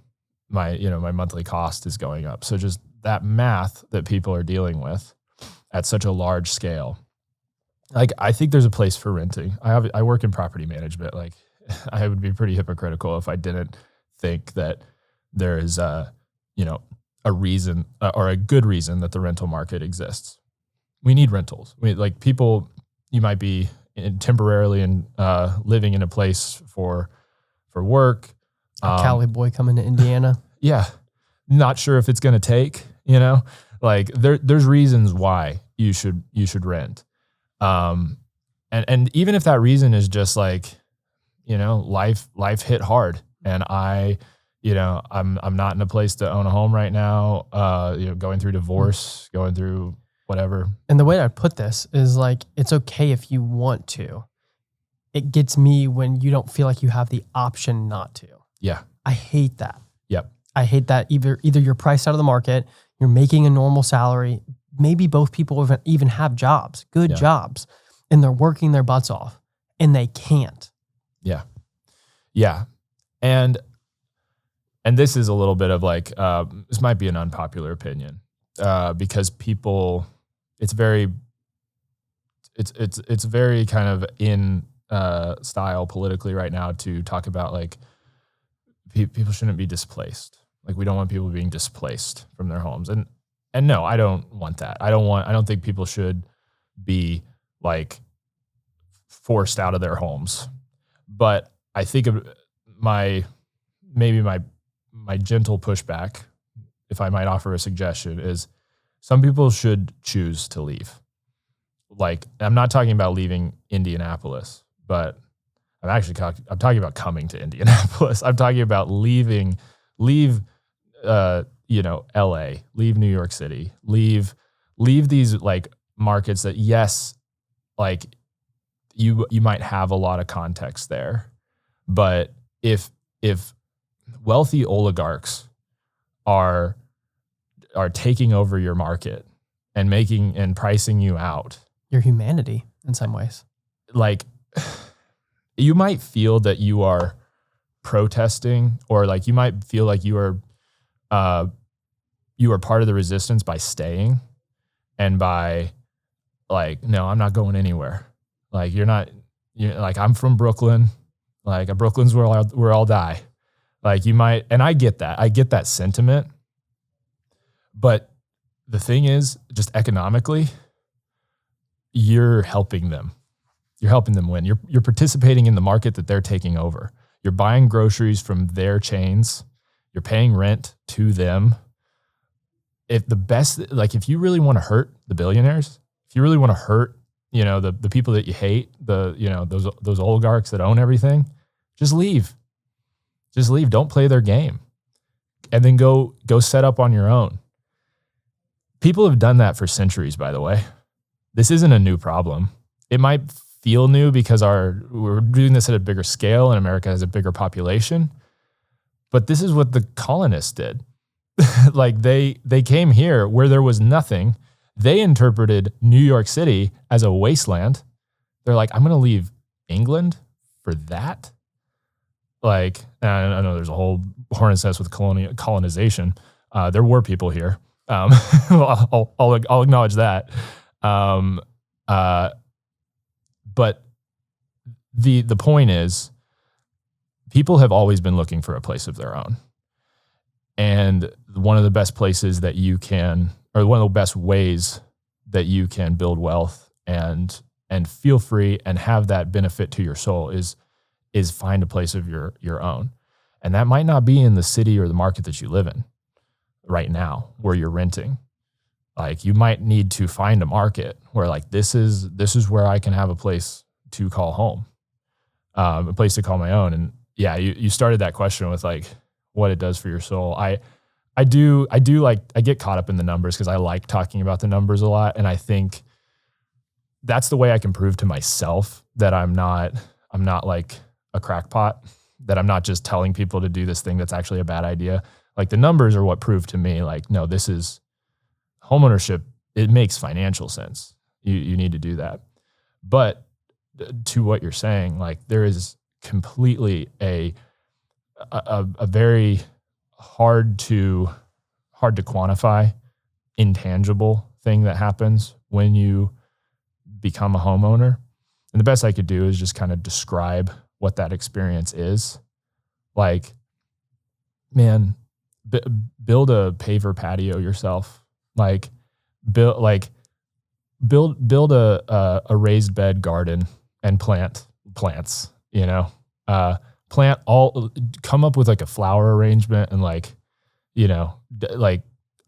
Speaker 2: my monthly cost is going up. So just that math that people are dealing with at such a large scale. Like, I think there's a place for renting. I work in property management. Like, I would be pretty hypocritical if I didn't think that there is a reason or a good reason that the rental market exists. We need rentals. People, you might be temporarily living in a place for work.
Speaker 1: A Cali boy coming to Indiana.
Speaker 2: Yeah. Not sure if it's going to take, like there's reasons why you should rent. And even if that reason is just like, life hit hard and I'm not in a place to own a home right now, going through divorce, going through whatever.
Speaker 1: And the way I put this is like, it's okay if you want to. It gets me when you don't feel like you have the option not to.
Speaker 2: Yeah.
Speaker 1: I hate that.
Speaker 2: Yep.
Speaker 1: I hate that either you're priced out of the market, you're making a normal salary. Maybe both people even have jobs, good jobs, and they're working their butts off and they can't.
Speaker 2: Yeah. Yeah. And this is a little bit of like, this might be an unpopular opinion, because people, it's very kind of in style politically right now to talk about like people shouldn't be displaced. Like we don't want people being displaced from their homes. And no, I don't want that. I don't think people should be like forced out of their homes. But I think of my gentle pushback, if I might offer a suggestion, is some people should choose to leave. Like, I'm not talking about leaving Indianapolis, but I'm talking about coming to Indianapolis. I'm talking about leave LA, leave New York City, leave these like markets that, yes, like you might have a lot of context there, but if wealthy oligarchs are taking over your market and pricing you out.
Speaker 1: Your humanity in some ways.
Speaker 2: Like, you might feel that you are protesting, or like you might feel like you are part of the resistance by staying and by like, no, I'm not going anywhere. Like, you're like, I'm from Brooklyn. Like, Brooklyn's where I'll die. Like, you might, and I get that sentiment. But the thing is, just economically, you're helping them. You're helping them win. You're participating in the market that they're taking over. You're buying groceries from their chains. You're paying rent to them. If you really want to hurt the billionaires, if you really want to hurt, the people that you hate, those oligarchs that own everything, just leave. Just leave. Don't play their game. And then go set up on your own. People have done that for centuries, by the way. This isn't a new problem. It might feel new because we're doing this at a bigger scale and America has a bigger population. But this is what the colonists did. Like, they came here where there was nothing. They interpreted New York City as a wasteland. They're like, I'm going to leave England for that? Like, I know there's a whole hornet's nest with colonization. There were people here. I'll acknowledge that. But the point is, people have always been looking for a place of their own. And one of the best places that you can, or one of the best ways that you can build wealth and feel free and have that benefit to your soul is find a place of your own. And that might not be in the city or the market that you live in right now, where you're renting. Like, you might need to find a market where, like, this is where I can have a place to call home, a place to call my own. And yeah, you started that question with like what it does for your soul. I get caught up in the numbers because I like talking about the numbers a lot. And I think that's the way I can prove to myself that I'm not like a crackpot, that I'm not just telling people to do this thing that's actually a bad idea. Like, the numbers are what prove to me, like, no, this is homeownership. It makes financial sense. You need to do that. But to what you're saying, like, there is completely a very hard to quantify, intangible thing that happens when you become a homeowner. And the best I could do is just kind of describe what that experience is. Like, man, build a paver patio yourself. Like, build a raised bed garden and plant plants, come up with like a flower arrangement and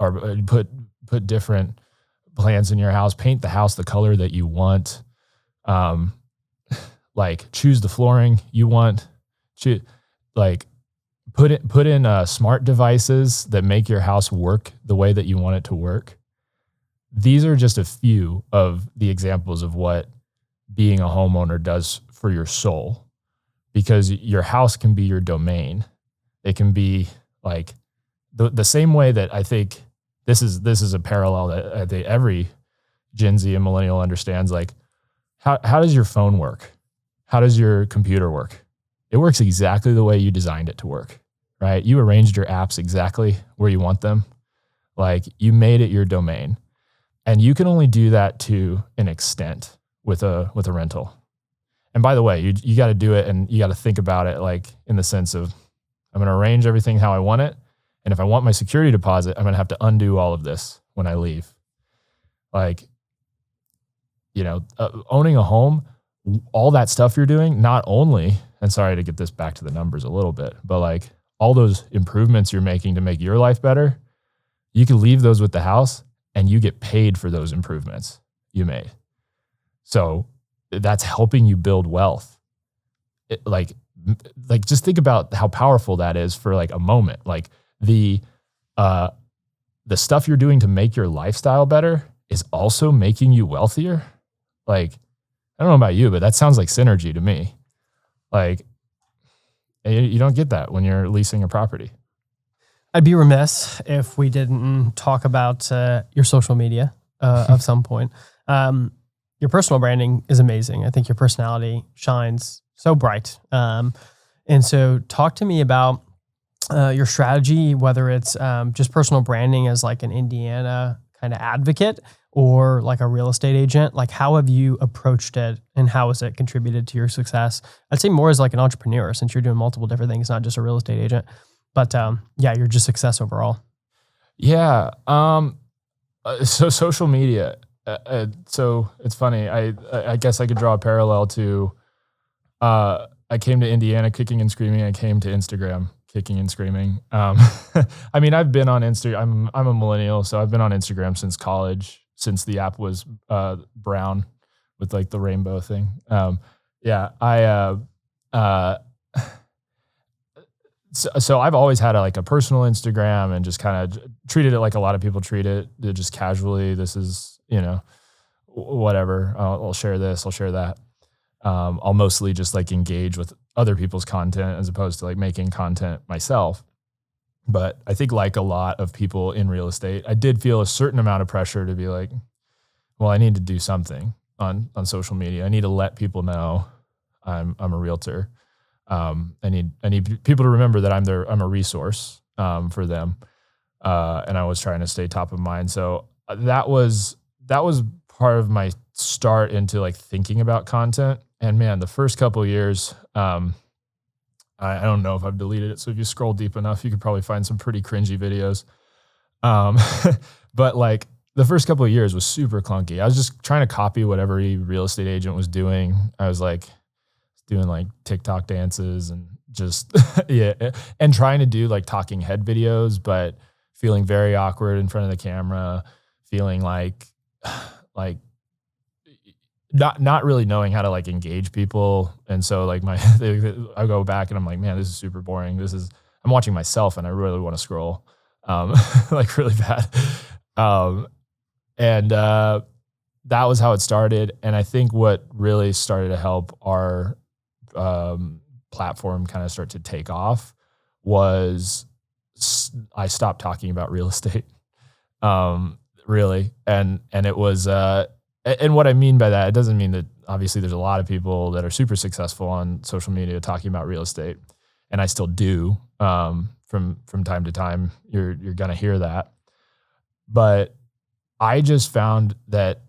Speaker 2: or put different plants in your house, paint the house the color that you want. Like, choose the flooring you want, put in smart devices that make your house work the way that you want it to work. These are just a few of the examples of what being a homeowner does for your soul, because your house can be your domain. It can be like the same way that I think this is a parallel that I think every Gen Z and millennial understands. Like, how does your phone work? How does your computer work? It works exactly the way you designed it to work, right? You arranged your apps exactly where you want them. Like, you made it your domain. And you can only do that to an extent with a rental. And by the way, you got to do it, and you got to think about it like in the sense of, I'm going to arrange everything how I want it. And if I want my security deposit, I'm going to have to undo all of this when I leave. Like, owning a home, all that stuff you're doing, not only, and sorry to get this back to the numbers a little bit, but like all those improvements you're making to make your life better, you can leave those with the house and you get paid for those improvements you made. So that's helping you build wealth. Like just think about how powerful that is for like a moment. Like, the stuff you're doing to make your lifestyle better is also making you wealthier. Like, I don't know about you, but that sounds like synergy to me. Like, You don't get that when you're leasing a property.
Speaker 1: I'd be remiss if we didn't talk about your social media of some point. Your personal branding is amazing. I think your personality shines so bright. And so talk to me about your strategy, whether it's just personal branding as like an Indiana kind of advocate or like a real estate agent. Like, how have you approached it and how has it contributed to your success? I'd say more as like an entrepreneur, since you're doing multiple different things, not just a real estate agent, but you're just success overall.
Speaker 2: Yeah. So social media. So it's funny. I guess I could draw a parallel to, I came to Indiana kicking and screaming. I came to Instagram kicking and screaming. I mean, I've been on Instagram. I'm a millennial, so I've been on Instagram since college, since the app was brown with like the rainbow thing. So I've always had a personal Instagram and just kind of treated it like a lot of people treat it, just casually. This is, whatever. I'll share this, I'll share that. I'll mostly just like engage with other people's content as opposed to like making content myself. But I think like a lot of people in real estate, I did feel a certain amount of pressure to be like, well, I need to do something on social media. I need to let people know I'm a realtor. I need people to remember that I'm a resource for them. And I was trying to stay top of mind. So that was part of my start into like thinking about content. And man, the first couple of years, I don't know if I've deleted it. So if you scroll deep enough, you could probably find some pretty cringy videos. But like the first couple of years was super clunky. I was just trying to copy what every real estate agent was doing. I was like doing like TikTok dances and just, and trying to do like talking head videos, but feeling very awkward in front of the camera, feeling like not really knowing how to like engage people. And so like I go back and I'm like, man, this is super boring. I'm watching myself and I really want to scroll, like really bad. And that was how it started. And I think what really started to help our platform kind of start to take off was I stopped talking about real estate, really. And it was, and what I mean by that, it doesn't mean that obviously there's a lot of people that are super successful on social media talking about real estate. And I still do, from time to time, you're going to hear that. But I just found that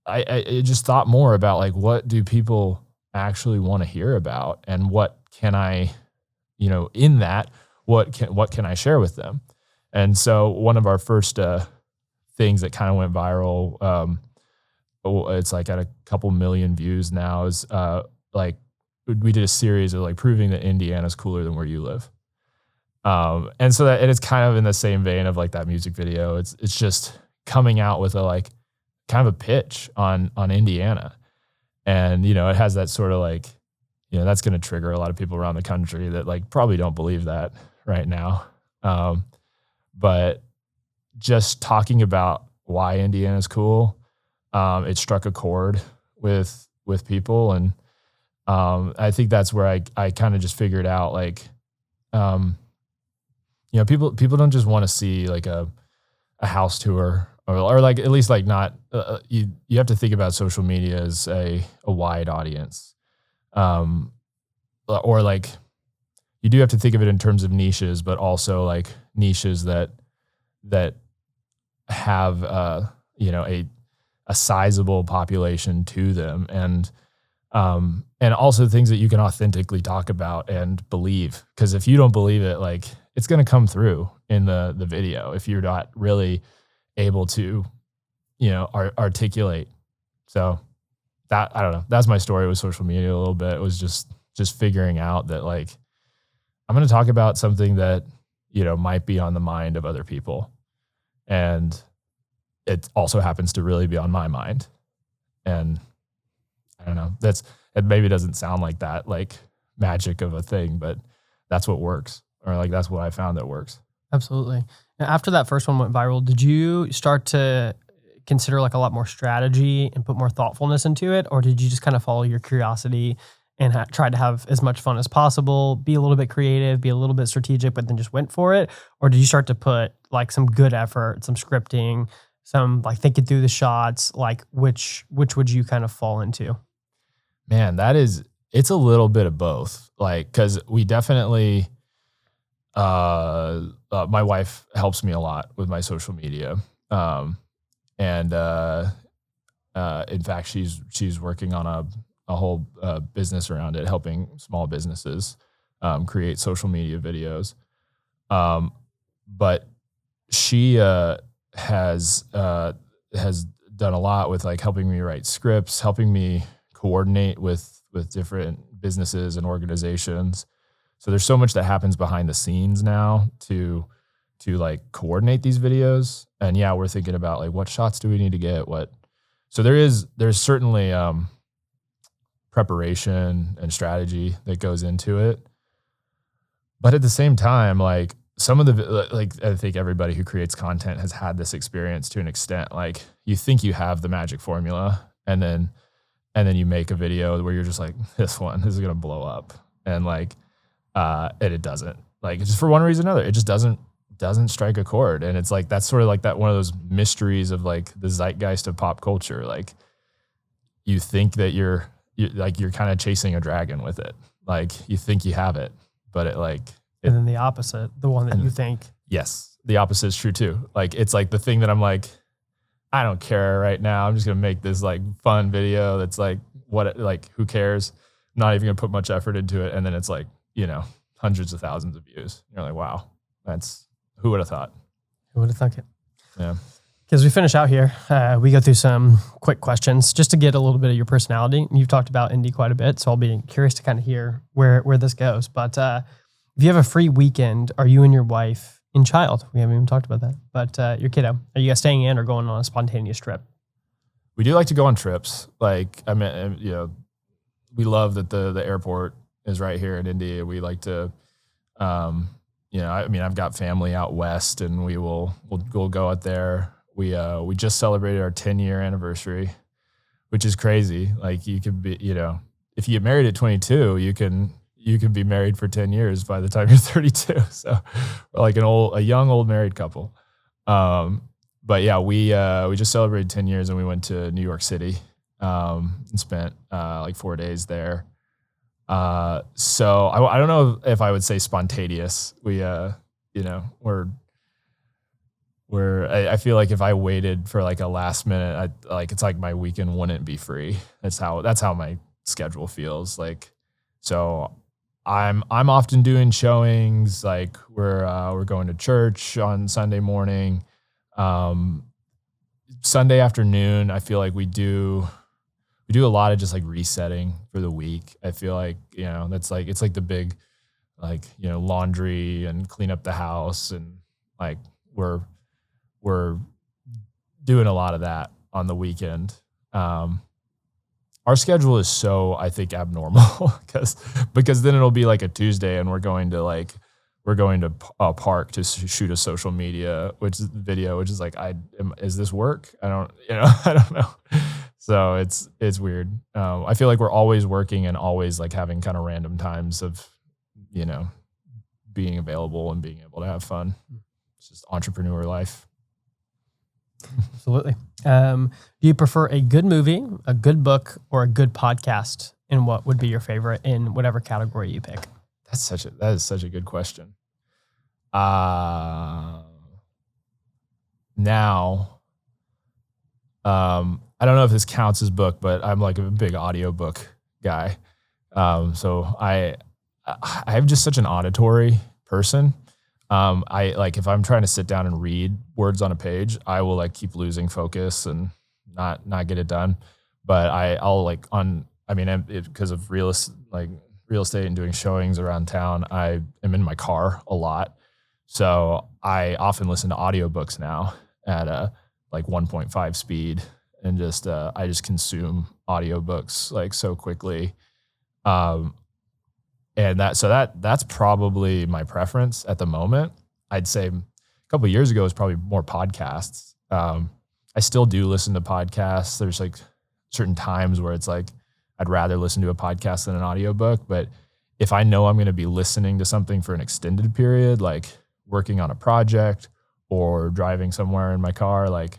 Speaker 2: I just thought more about like, what do people actually want to hear about? And what can I, in that, what can I share with them? And so one of our first things that kind of went viral, it's like at a couple million views now, is like we did a series of like proving that Indiana's cooler than where you live. And so it's kind of in the same vein of like that music video. It's just coming out with a like kind of a pitch on Indiana. And, it has that sort of like, that's going to trigger a lot of people around the country that like probably don't believe that right now. But just talking about why Indiana's cool, it struck a chord with people. And I think that's where I kind of just figured out like, people don't just want to see like a house tour or like, at least like not, you have to think about social media as a wide audience. Or like you do have to think of it in terms of niches, but also like niches that have, a sizable population to them. And also things that you can authentically talk about and believe. Cause if you don't believe it, like it's going to come through in the video if you're not really able to, articulate. So that, I don't know, that's my story with social media a little bit. It was just figuring out that like, I'm going to talk about something that, might be on the mind of other people. And it also happens to really be on my mind. And I don't know, it maybe doesn't sound like that, like magic of a thing, but that's what works. Or like, that's what I found that works.
Speaker 1: Absolutely. Now, after that first one went viral, did you start to consider like a lot more strategy and put more thoughtfulness into it? Or did you just kind of follow your curiosity and tried to have as much fun as possible, be a little bit creative, be a little bit strategic, but then just went for it? Or did you start to put like some good effort, some scripting, some like thinking through the shots? Like which would you kind of fall into?
Speaker 2: Man, it's a little bit of both. Like, cause we definitely, my wife helps me a lot with my social media. In fact, she's working on a whole business around it, helping small businesses create social media videos. But she has done a lot with like helping me write scripts, helping me coordinate with different businesses and organizations. So there's so much that happens behind the scenes now to like coordinate these videos. And yeah, we're thinking about like what shots do we need to get, so there's certainly preparation and strategy that goes into it. But at the same time, like some of the, like I think everybody who creates content has had this experience to an extent. Like you think you have the magic formula, and then you make a video where you're just like, this is going to blow up. And like, and it doesn't, like, just for one reason or another, it just doesn't strike a chord. And it's like, that's sort of like that one of those mysteries of like the zeitgeist of pop culture. Like you think that you're kind of chasing a dragon with it. Like you think you have it, but
Speaker 1: and then the opposite, the one that you think. Yes.
Speaker 2: The opposite is true too. Like, it's like the thing that I'm like, I don't care right now. I'm just going to make this like fun video. That's like, who cares? Not even gonna put much effort into it. And then it's like, hundreds of thousands of views. You're like, wow, who would have thought?
Speaker 1: Who would have thunk it?
Speaker 2: Yeah.
Speaker 1: As we finish out here, we go through some quick questions just to get a little bit of your personality. You've talked about Indy quite a bit, so I'll be curious to kind of hear where this goes. But if you have a free weekend, are you and your wife and child, we haven't even talked about that, but your kiddo, are you guys staying in or going on a spontaneous trip?
Speaker 2: We do like to go on trips. Like, I mean, we love that the airport is right here in Indy. We like to, I've got family out west, and we'll go out there. We just celebrated our 10-year anniversary, which is crazy. Like you could be, if you get married at 22, you can be married for 10 years by the time you're 32. So we're like a young old married couple. But yeah, we just celebrated 10 years, and we went to New York City and spent like 4 days there. So I don't know if I would say spontaneous. I feel like if I waited for like a last minute, it's like my weekend wouldn't be free. That's how my schedule feels like. So I'm often doing showings. Like we're going to church on Sunday morning. Sunday afternoon, I feel like we do a lot of just like resetting for the week. I feel like, that's like, it's like the big, like, laundry and clean up the house. And like, we're doing a lot of that on the weekend. Our schedule is so, I think, abnormal because then it'll be like a Tuesday, and we're going to a park to shoot a social media, which is like, is this work? I don't know. So it's weird. I feel like we're always working and always like having kind of random times of, being available and being able to have fun. It's just entrepreneur life.
Speaker 1: Absolutely. Do you prefer a good movie, a good book, or a good podcast? And what would be your favorite in whatever category you pick?
Speaker 2: That is such a good question. Now, I don't know if this counts as book, but I'm like a big audiobook guy. So I'm just such an auditory person. I like, if I'm trying to sit down and read words on a page, I will like keep losing focus and not get it done. But I'll like because of real estate and doing showings around town, I am in my car a lot. So I often listen to audiobooks now at a like 1.5 speed, and just I just consume audiobooks like so quickly. And that's probably my preference at the moment. I'd say a couple of years ago it was probably more podcasts. I still do listen to podcasts. There's like certain times where it's like I'd rather listen to a podcast than an audiobook. But if I know I'm going to be listening to something for an extended period, like working on a project or driving somewhere in my car, like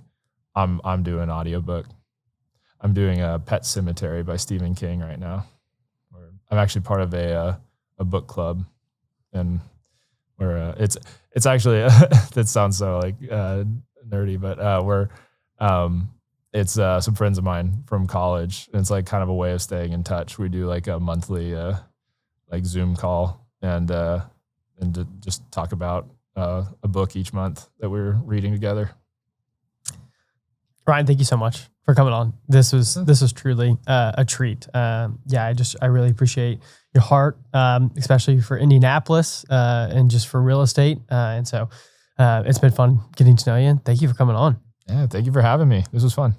Speaker 2: I'm doing audiobook. I'm doing a Pet Cemetery by Stephen King right now. I'm actually part of a book club, and where it's actually that sounds so like nerdy, but it's some friends of mine from college, and it's like kind of a way of staying in touch. We do like a monthly like Zoom call and to just talk about a book each month that we're reading together.
Speaker 1: Ryan, thank you so much for coming on. This was truly a treat. I really appreciate your heart, especially for Indianapolis and just for real estate. And so it's been fun getting to know you. And thank you for coming on.
Speaker 2: Yeah, thank you for having me. This was fun.